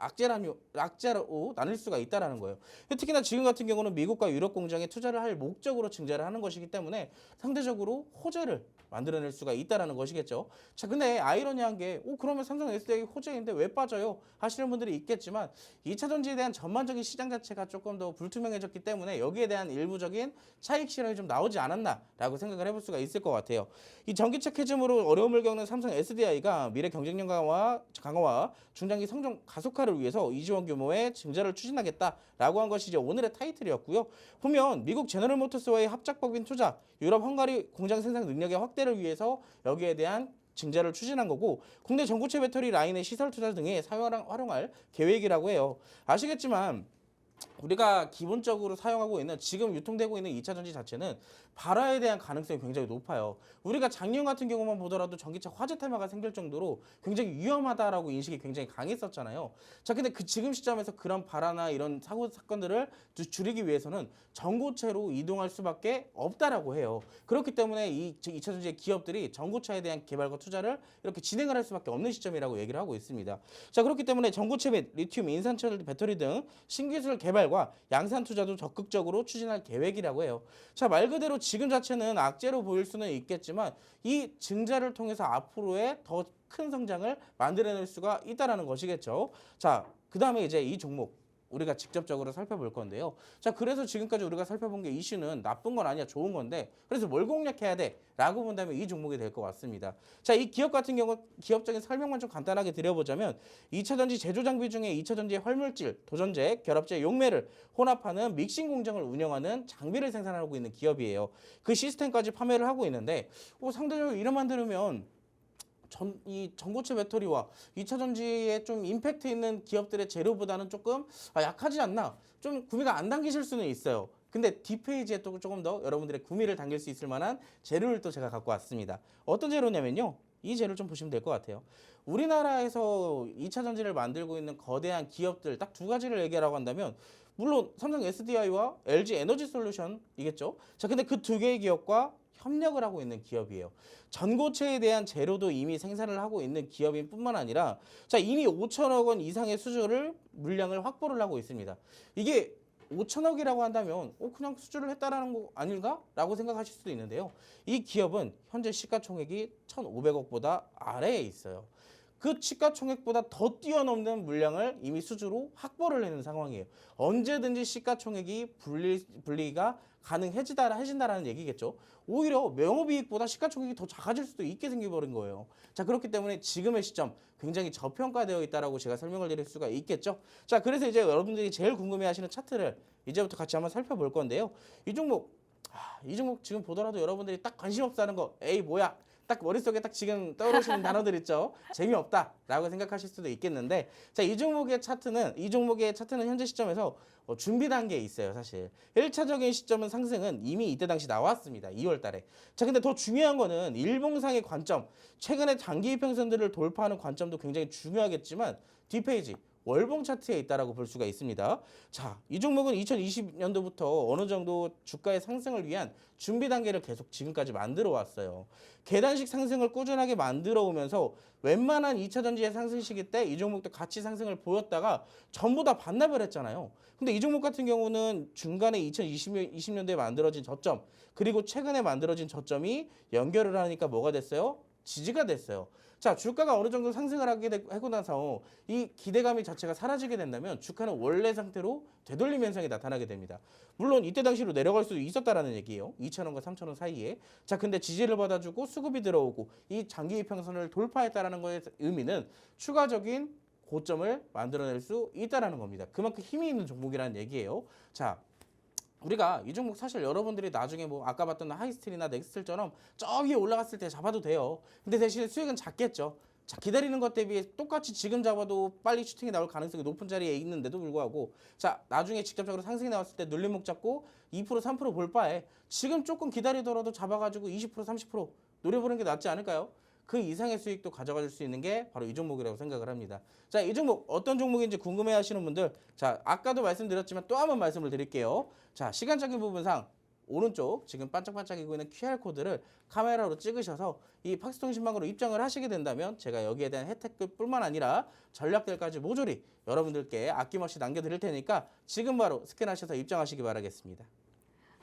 Speaker 2: 나눌 수가 있다라는 거예요. 특히나 지금 같은 경우는 미국과 유럽 공장에 투자를 할 목적으로 증자를 하는 것이기 때문에 상대적으로 호재를 만들어낼 수가 있다라는 것이겠죠. 자, 근데 아이러니한 게 그러면 삼성 SDI 호재인데 왜 빠져요? 하시는 분들이 있겠지만 2차 전지에 대한 전반적인 시장 자체가 조금 더 불투명해졌기 때문에 여기에 대한 일부적인 차익 실현이 좀 나오지 않았나라고 생각을 해볼 수가 있을 것 같아요. 이 전기차 캐즘으로 어려움을 겪는 삼성 SDI가 미래 경쟁력 강화와 중장기 성장 가속화를 위해서 2조 원 규모의 증자를 추진하겠다라고 한 것이 이제 오늘의 타이틀이었고요. 보면 미국 제너럴 모터스와의 합작법인 투자, 유럽 헝가리 공장 생산 능력의 확대를 위해서 여기에 대한 증자를 추진한 거고 국내 전고체 배터리 라인의 시설 투자 등에 활용할 계획이라고 해요. 아시겠지만 우리가 기본적으로 사용하고 있는 지금 유통되고 있는 2차 전지 자체는 발화에 대한 가능성이 굉장히 높아요. 우리가 작년 같은 경우만 보더라도 전기차 화재 테마가 생길 정도로 굉장히 위험하다라고 인식이 굉장히 강했었잖아요. 자, 근데 지금 시점에서 그런 발화나 이런 사고 사건들을 줄이기 위해서는 전고체로 이동할 수밖에 없다라고 해요. 그렇기 때문에 이 2차 전지의 기업들이 전고차에 대한 개발과 투자를 이렇게 진행을 할 수밖에 없는 시점이라고 얘기를 하고 있습니다. 자, 그렇기 때문에 전고체 및 리튬, 인산철 배터리 등 신기술 개발과 양산 투자도 적극적으로 추진할 계획이라고 해요. 자, 말 그대로 지금 자체는 악재로 보일 수는 있겠지만 이 증자를 통해서 앞으로의 더 큰 성장을 만들어낼 수가 있다라는 것이겠죠. 자, 그 다음에 이제 이 종목 우리가 직접적으로 살펴볼 건데요. 자, 그래서 지금까지 우리가 살펴본 게 이슈는 나쁜 건 아니야, 좋은 건데 그래서 뭘 공략해야 돼? 라고 본다면 이 종목이 될 것 같습니다. 자, 이 기업 같은 경우 기업적인 설명만 좀 간단하게 드려보자면 2차 전지 제조 장비 중에 2차 전지의 활물질, 도전제, 결합제, 용매를 혼합하는 믹싱 공정을 운영하는 장비를 생산하고 있는 기업이에요. 그 시스템까지 판매를 하고 있는데 상대적으로 이름만 들으면 이 전고체 배터리와 2차 전지에 좀 임팩트 있는 기업들의 재료보다는 조금 약하지 않나? 좀 구미가 안 당기실 수는 있어요. 근데 뒷페이지에 또 조금 더 여러분들의 구미를 당길 수 있을 만한 재료를 또 제가 갖고 왔습니다. 어떤 재료냐면요. 이 재료를 좀 보시면 될 것 같아요. 우리나라에서 2차 전지를 만들고 있는 거대한 기업들 딱 두 가지를 얘기하라고 한다면 물론 삼성 SDI와 LG 에너지 솔루션이겠죠. 자, 근데 그 두 개의 기업과 협력을 하고 있는 기업이에요. 전고체에 대한 재료도 이미 생산을 하고 있는 기업인 뿐만 아니라 자, 이미 5천억 원 이상의 수주를 물량을 확보를 하고 있습니다. 이게 5천억이라고 한다면 그냥 수주를 했다라는 거 아닌가? 라고 생각하실 수도 있는데요. 이 기업은 현재 시가총액이 1,500억보다 아래에 있어요. 그 시가총액보다 더 뛰어넘는 물량을 이미 수주로 확보를 해는 상황이에요. 언제든지 시가총액이 분리가 가능해진다라는 얘기겠죠. 오히려 명업이익보다 시가총액이 더 작아질 수도 있게 생겨버린 거예요. 자, 그렇기 때문에 지금의 시점 굉장히 저평가되어 있다라고 제가 설명을 드릴 수가 있겠죠. 자, 그래서 이제 여러분들이 제일 궁금해하시는 차트를 이제부터 같이 한번 살펴볼 건데요. 이 종목 지금 보더라도 여러분들이 딱 관심 없다는 거, 에이 뭐야? 딱 머릿속에 딱 지금 떠오르시는 단어들 있죠. 재미없다라고 생각하실 수도 있겠는데 자, 이 종목의 차트는 현재 시점에서 준비 단계에 있어요. 사실 1차적인 시점은 상승은 이미 이때 당시 나왔습니다. 2월 달에. 자, 근데 더 중요한 거는 일봉상의 관점, 최근에 장기 이평선들을 돌파하는 관점도 굉장히 중요하겠지만 뒷페이지 월봉 차트에 있다라고 볼 수가 있습니다. 자, 이 종목은 2020년도부터 어느 정도 주가의 상승을 위한 준비 단계를 계속 지금까지 만들어 왔어요. 계단식 상승을 꾸준하게 만들어 오면서 웬만한 2차 전지의 상승 시기 때 이 종목도 같이 상승을 보였다가 전부 다 반납을 했잖아요. 근데 이 종목 같은 경우는 중간에 2020년도에 만들어진 저점 그리고 최근에 만들어진 저점이 연결을 하니까 뭐가 됐어요? 지지가 됐어요. 자, 주가가 어느 정도 상승을 하고 나서 이 기대감이 자체가 사라지게 된다면 주가는 원래 상태로 되돌림 현상이 나타나게 됩니다. 물론 이때 당시로 내려갈 수도 있었다라는 얘기예요. 2,000원과 3,000원 사이에. 자, 근데 지지를 받아주고 수급이 들어오고 이 장기 이평선을 돌파했다라는 거의 의미는 추가적인 고점을 만들어낼 수 있다라는 겁니다. 그만큼 힘이 있는 종목이라는 얘기예요. 자, 우리가 이 종목 사실 여러분들이 나중에 뭐 아까 봤던 하이스틸이나 넥스틸처럼 저기 올라갔을 때 잡아도 돼요. 근데 대신에 수익은 작겠죠. 자, 기다리는 것 대비해 똑같이 지금 잡아도 빨리 슈팅이 나올 가능성이 높은 자리에 있는데도 불구하고 자, 나중에 직접적으로 상승이 나왔을 때 눌림목 잡고 2% 3% 볼 바에 지금 조금 기다리더라도 잡아가지고 20% 30% 노려보는 게 낫지 않을까요? 그 이상의 수익도 가져갈 수 있는 게 바로 이 종목이라고 생각을 합니다. 자, 이 종목 어떤 종목인지 궁금해 하시는 분들, 자, 아까도 말씀드렸지만 또 한 번 말씀을 드릴게요. 자, 시간적인 부분상 오른쪽 지금 반짝반짝이고 있는 QR코드를 카메라로 찍으셔서 이 팍스통신망으로 입장을 하시게 된다면 제가 여기에 대한 혜택뿐만 아니라 전략들까지 모조리 여러분들께 아낌없이 남겨드릴 테니까 지금 바로 스캔하셔서 입장하시기 바라겠습니다.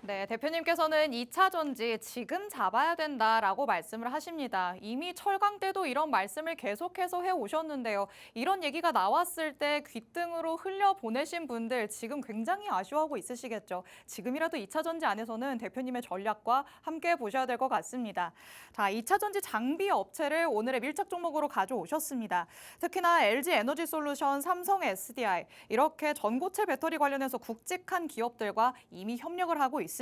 Speaker 1: 네, 대표님께서는 2차 전지 지금 잡아야 된다라고 말씀을 하십니다. 이미 철강 때도 이런 말씀을 계속해서 해오셨는데요. 이런 얘기가 나왔을 때 귓등으로 흘려보내신 분들 지금 굉장히 아쉬워하고 있으시겠죠. 지금이라도 2차 전지 안에서는 대표님의 전략과 함께 보셔야 될 것 같습니다. 자, 2차 전지 장비 업체를 오늘의 밀착 종목으로 가져오셨습니다. 특히나 LG 에너지 솔루션, 삼성 SDI 이렇게 전고체 배터리 관련해서 굵직한 기업들과 이미 협력을 하고 있습니다.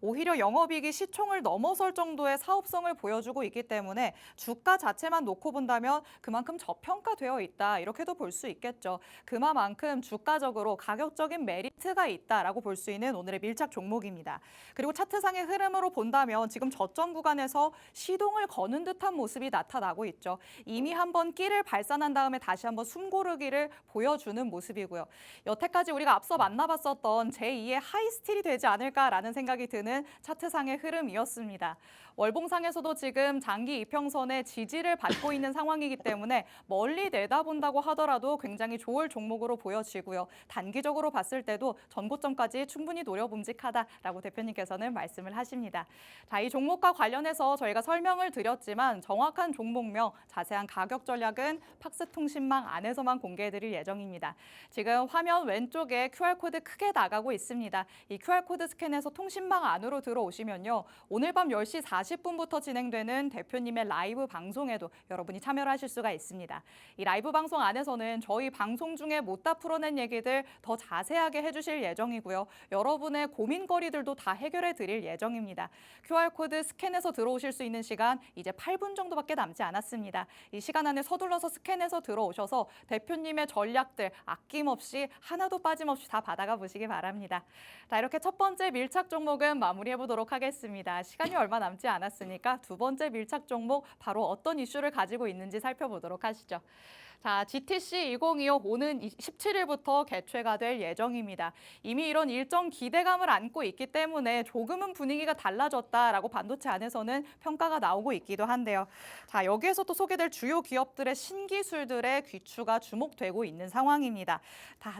Speaker 1: 오히려 영업이익이 시총을 넘어설 정도의 사업성을 보여주고 있기 때문에 주가 자체만 놓고 본다면 그만큼 저평가되어 있다 이렇게도 볼 수 있겠죠. 그만큼 주가적으로 가격적인 메리트가 있다라고 볼 수 있는 오늘의 밀착 종목입니다. 그리고 차트상의 흐름으로 본다면 지금 저점 구간에서 시동을 거는 듯한 모습이 나타나고 있죠. 이미 한번 끼를 발산한 다음에 다시 한번 숨고르기를 보여주는 모습이고요. 여태까지 우리가 앞서 만나봤었던 제2의 하이스틸이 되지 않을까 라는 생각이 드는 차트상의 흐름이었습니다. 월봉상에서도 지금 장기 이평선의 지지를 받고 있는 상황이기 때문에 멀리 내다본다고 하더라도 굉장히 좋을 종목으로 보여지고요. 단기적으로 봤을 때도 전고점까지 충분히 노려봄직하다라고 대표님께서는 말씀을 하십니다. 자, 이 종목과 관련해서 저희가 설명을 드렸지만 정확한 종목명, 자세한 가격 전략은 팍스통신망 안에서만 공개해드릴 예정입니다. 지금 화면 왼쪽에 QR코드 크게 나가고 있습니다. 이 QR코드 스캔해서 통신망 안으로 들어오시면요. 오늘 밤 10시 40분부터 진행되는 대표님의 라이브 방송에도 여러분이 참여를 하실 수가 있습니다. 이 라이브 방송 안에서는 저희 방송 중에 못다 풀어낸 얘기들 더 자세하게 해주실 예정이고요. 여러분의 고민거리들도 다 해결해 드릴 예정입니다. QR코드 스캔해서 들어오실 수 있는 시간 이제 8분 정도밖에 남지 않았습니다. 이 시간 안에 서둘러서 스캔해서 들어오셔서 대표님의 전략들 아낌없이 하나도 빠짐없이 다 받아가 보시기 바랍니다. 자, 이렇게 첫 번째 밀착 종목은 마무리해 보도록 하겠습니다. 시간이 얼마 남지 않았으니까 두 번째 밀착 종목 바로 어떤 이슈를 가지고 있는지 살펴보도록 하시죠. 자, GTC 2025 오는 17일부터 개최가 될 예정입니다. 이미 이런 일정 기대감을 안고 있기 때문에 조금은 분위기가 달라졌다라고 반도체 안에서는 평가가 나오고 있기도 한데요. 자, 여기에서 또 소개될 주요 기업들의 신기술들의 귀추가 주목되고 있는 상황입니다.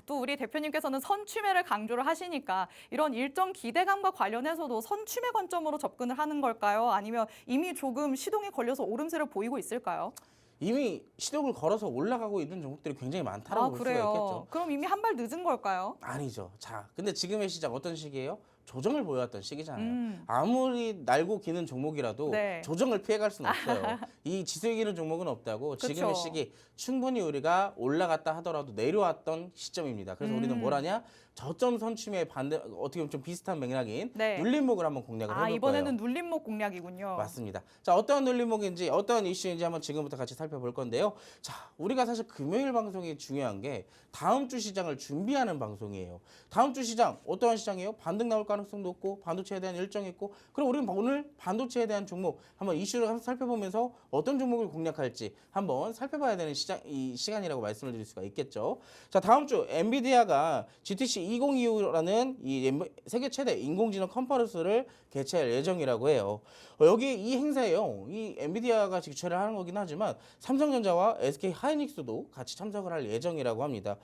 Speaker 1: 또 우리 대표님께서는 선취매를 강조를 하시니까 이런 일정 기대감과 관련해서도 선취매 관점으로 접근을 하는 걸까요? 아니면 이미 조금 시동이 걸려서 오름세를 보이고 있을까요?
Speaker 2: 이미 시동을 걸어서 올라가고 있는 종목들이 굉장히 많다라고 볼 수가 있겠죠.
Speaker 1: 그럼 이미 한 발 늦은 걸까요?
Speaker 2: 아니죠. 자, 근데 지금의 시장 어떤 시기예요? 조정을 보여왔던 시기잖아요. 아무리 날고 기는 종목이라도
Speaker 1: 네.
Speaker 2: 조정을 피해갈 수는 없어요. 이 지수 이기는 종목은 없다고 지금의
Speaker 1: 그쵸.
Speaker 2: 시기 충분히 우리가 올라갔다 하더라도 내려왔던 시점입니다. 그래서 우리는 뭘 하냐? 저점 선취매에 반대 어떻게 보면 좀 비슷한 맥락인
Speaker 1: 네.
Speaker 2: 눌림목을 한번 공략을 해볼
Speaker 1: 이번에는
Speaker 2: 거예요.
Speaker 1: 눌림목 공략이군요.
Speaker 2: 맞습니다. 자, 어떤 눌림목인지 어떤 이슈인지 한번 지금부터 같이 살펴볼 건데요. 자, 우리가 사실 금요일 방송이 중요한 게 다음 주 시장을 준비하는 방송이에요. 다음 주 시장 어떠한 시장이에요? 반등 나올까? 가능성 높고 반도체에 대한 일정이 있고 그럼 우리는 오늘 반도체에 대한 종목 한번 이슈를 한번 살펴보면서 어떤 종목을 공략할지 한번 살펴봐야 되는 이 시간이라고 말씀을 드릴 수가 있겠죠. 자, 다음 주 엔비디아가 GTC 2025라는 이 세계 최대 인공지능 컨퍼런스를 개최할 예정이라고 해요. 여기 이 행사에요. 이 엔비디아가 직최를 하는 거긴 하지만 삼성전자와 SK 하이닉스도 같이 참석을 할 예정이라고 합니다.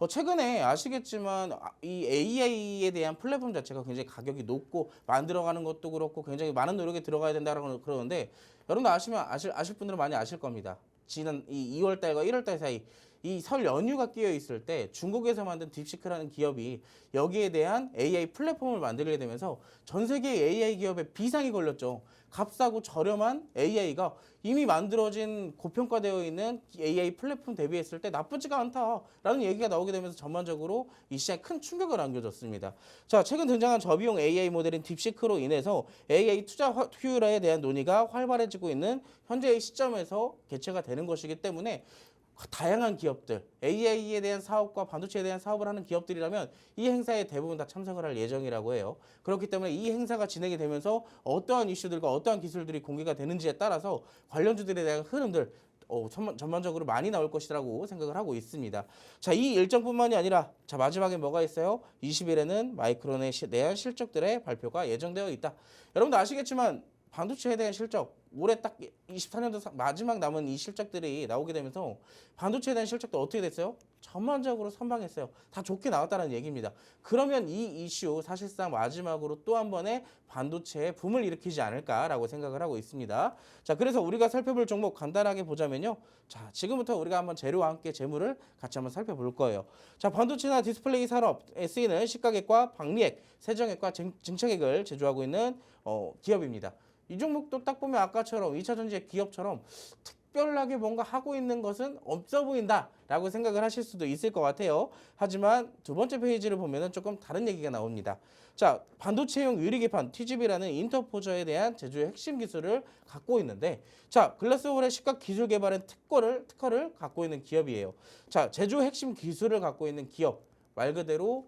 Speaker 2: 최근에 아시겠지만 이 AI에 대한 플랫폼 자체가 굉장히 가격이 높고 만들어가는 것도 그렇고 굉장히 많은 노력이 들어가야 된다라고 그러는데 여러분도 아실 분들은 많이 아실 겁니다. 지난 이 2월 달과 1월 달 사이 이 설 연휴가 끼어 있을 때 중국에서 만든 딥시크라는 기업이 여기에 대한 AI 플랫폼을 만들게 되면서 전 세계 AI 기업에 비상이 걸렸죠. 값싸고 저렴한 AI가 이미 만들어진 고평가되어 있는 AI 플랫폼 대비했을 때 나쁘지가 않다라는 얘기가 나오게 되면서 전반적으로 이 시장에 큰 충격을 안겨줬습니다. 자, 최근 등장한 저비용 AI 모델인 딥시크로 인해서 AI 투자 효율화에 대한 논의가 활발해지고 있는 현재의 시점에서 개최가 되는 것이기 때문에 다양한 기업들, AI에 대한 사업과 반도체에 대한 사업을 하는 기업들이라면 이 행사에 대부분 다 참석을 할 예정이라고 해요. 그렇기 때문에 이 행사가 진행이 되면서 어떠한 이슈들과 어떠한 기술들이 공개가 되는지에 따라서 관련주들에 대한 흐름들 전반적으로 많이 나올 것이라고 생각을 하고 있습니다. 자, 이 일정뿐만이 아니라 자, 마지막에 뭐가 있어요? 20일에는 마이크론에 대한 실적들의 발표가 예정되어 있다. 여러분도 아시겠지만 반도체에 대한 실적 올해 딱 24년도 마지막 남은 이 실적들이 나오게 되면서 반도체에 대한 실적도 어떻게 됐어요? 전반적으로 선방했어요. 다 좋게 나왔다는 얘기입니다. 그러면 이 이슈 사실상 마지막으로 또 한 번의 반도체에 붐을 일으키지 않을까라고 생각을 하고 있습니다. 자, 그래서 우리가 살펴볼 종목 간단하게 보자면요. 자, 지금부터 우리가 한번 재료와 함께 재물을 같이 한번 살펴볼 거예요. 자, 반도체나 디스플레이 산업에 쓰이는 시가객과 박리액, 세정액과 증착액을 제조하고 있는 기업입니다. 이 종목도 딱 보면 아까처럼 2차전지의 기업처럼 특별하게 뭔가 하고 있는 것은 없어 보인다라고 생각을 하실 수도 있을 것 같아요. 하지만 두 번째 페이지를 보면은 조금 다른 얘기가 나옵니다. 자, 반도체용 유리기판 TGV라는 인터포저에 대한 제조의 핵심 기술을 갖고 있는데 자, 글라스홀의 시각 기술 개발의 특허를 갖고 있는 기업이에요. 자, 제조 핵심 기술을 갖고 있는 기업 말 그대로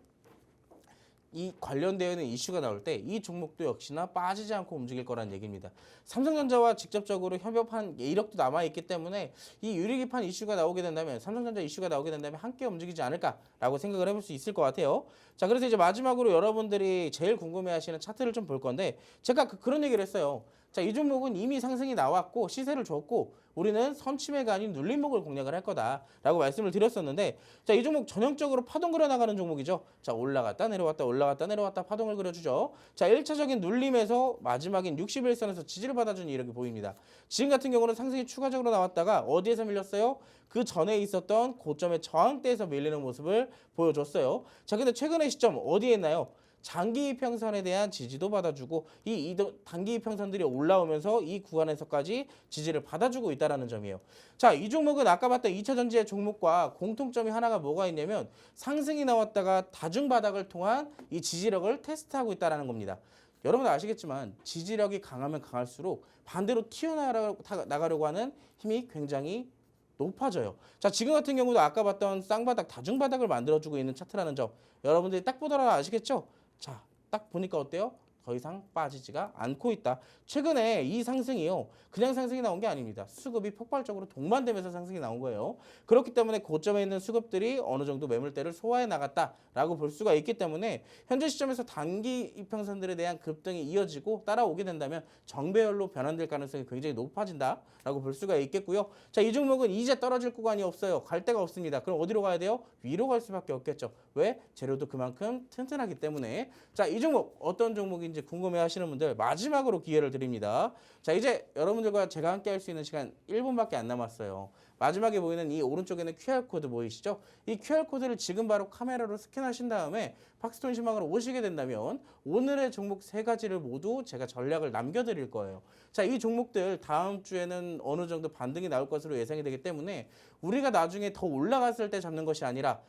Speaker 2: 이 관련되어 있는 이슈가 나올 때 이 종목도 역시나 빠지지 않고 움직일 거란 얘기입니다. 삼성전자와 직접적으로 협업한 이력도 남아있기 때문에 이 유리기판 이슈가 나오게 된다면 삼성전자 이슈가 나오게 된다면 함께 움직이지 않을까라고 생각을 해볼 수 있을 것 같아요. 자, 그래서 이제 마지막으로 여러분들이 제일 궁금해하시는 차트를 좀 볼 건데 제가 그런 얘기를 했어요. 자, 이 종목은 이미 상승이 나왔고 시세를 줬고 우리는 선침해가 아닌 눌림목을 공략을 할 거다라고 말씀을 드렸었는데 자, 이 종목 전형적으로 파동 그려나가는 종목이죠. 자, 올라갔다 내려왔다 올라갔다 내려왔다 파동을 그려주죠. 자, 1차적인 눌림에서 마지막인 61선에서 지지를 받아준 이력이 보입니다. 지금 같은 경우는 상승이 추가적으로 나왔다가 어디에서 밀렸어요? 그 전에 있었던 고점의 저항대에서 밀리는 모습을 보여줬어요. 자, 근데 최근의 시점 어디에 있나요? 장기 이평선에 대한 지지도 받아주고 이 단기 이평선들이 올라오면서 이 구간에서까지 지지를 받아주고 있다는 점이에요. 자, 이 종목은 아까 봤던 2차전지의 종목과 공통점이 하나가 뭐가 있냐면 상승이 나왔다가 다중바닥을 통한 이 지지력을 테스트하고 있다는 겁니다. 여러분 아시겠지만 지지력이 강하면 강할수록 반대로 튀어나가려고 하는 힘이 굉장히 높아져요. 자, 지금 같은 경우도 아까 봤던 쌍바닥, 다중바닥을 만들어주고 있는 차트라는 점 여러분들이 딱 보더라도 아시겠죠? 자, 딱 보니까 어때요? 더 이상 빠지지가 않고 있다. 최근에 이 상승이요. 그냥 상승이 나온 게 아닙니다. 수급이 폭발적으로 동반되면서 상승이 나온 거예요. 그렇기 때문에 고점에 있는 수급들이 어느 정도 매물대를 소화해 나갔다라고 볼 수가 있기 때문에 현재 시점에서 단기 이평선들에 대한 급등이 이어지고 따라오게 된다면 정배열로 변환될 가능성이 굉장히 높아진다라고 볼 수가 있겠고요. 자, 이 종목은 이제 떨어질 구간이 없어요. 갈 데가 없습니다. 그럼 어디로 가야 돼요? 위로 갈 수밖에 없겠죠. 왜? 재료도 그만큼 튼튼하기 때문에. 자, 이 종목 어떤 종목인지 궁금해하시는 분들 마지막으로 기회를 드립니다. 자, 이제 여러분들과 제가 함께 할 수 있는 시간 1분밖에 안 남았어요. 마지막에 보이는 이 오른쪽에는 QR코드 보이시죠? 이 QR코드를 지금 바로 카메라로 스캔하신 다음에 팍스톤 신망으로 오시게 된다면 오늘의 종목 3가지를 모두 제가 전략을 남겨드릴 거예요. 자, 이 종목들 다음 주에는 어느 정도 반등이 나올 것으로 예상이 되기 때문에 우리가 나중에 더 올라갔을 때 잡는 것이 아니라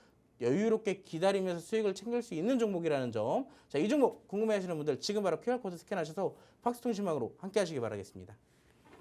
Speaker 2: 여유롭게 기다리면서 수익을 챙길 수 있는 종목이라는 점. 자, 이 종목 궁금해하시는 분들 지금 바로 QR코드 스캔하셔서 팍스통 신망으로 함께 하시기 바라겠습니다.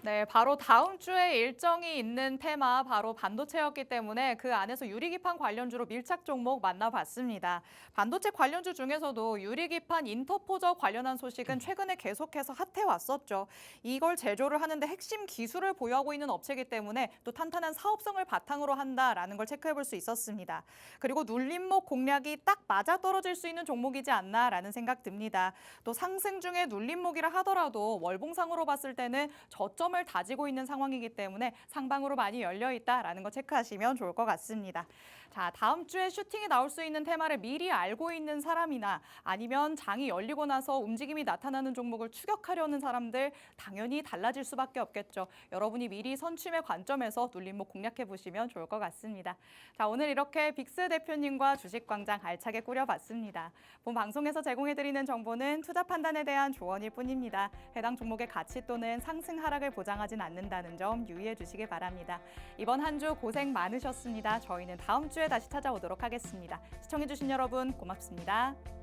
Speaker 1: 네, 바로 다음 주에 일정이 있는 테마 바로 반도체였기 때문에 그 안에서 유리기판 관련주로 밀착 종목 만나봤습니다. 반도체 관련주 중에서도 유리기판 인터포저 관련한 소식은 최근에 계속해서 핫해 왔었죠. 이걸 제조를 하는데 핵심 기술을 보유하고 있는 업체이기 때문에 또 탄탄한 사업성을 바탕으로 한다라는 걸 체크해 볼 수 있었습니다. 그리고 눌림목 공략이 딱 맞아떨어질 수 있는 종목이지 않나라는 생각 듭니다. 또 상승 중에 눌림목이라 하더라도 월봉상으로 봤을 때는 저점 을 다지고 있는 상황이기 때문에 상방으로 많이 열려 있다라는 거 체크하시면 좋을 것 같습니다. 자, 다음 주에 슈팅이 나올 수 있는 테마를 미리 알고 있는 사람이나 아니면 장이 열리고 나서 움직임이 나타나는 종목을 추격하려는 사람들 당연히 달라질 수밖에 없겠죠. 여러분이 미리 선취의 관점에서 눌림목 공략해 보시면 좋을 것 같습니다. 자, 오늘 이렇게 빅스 대표님과 주식광장 알차게 꾸려봤습니다. 본 방송에서 제공해드리는 정보는 투자 판단에 대한 조언일 뿐입니다. 해당 종목의 가치 또는 상승 하락을 보장하진 않는다는 점 유의해 주시기 바랍니다. 이번 한 주 고생 많으셨습니다. 저희는 다음 주에 다시 찾아오도록 하겠습니다. 시청해주신 여러분 고맙습니다.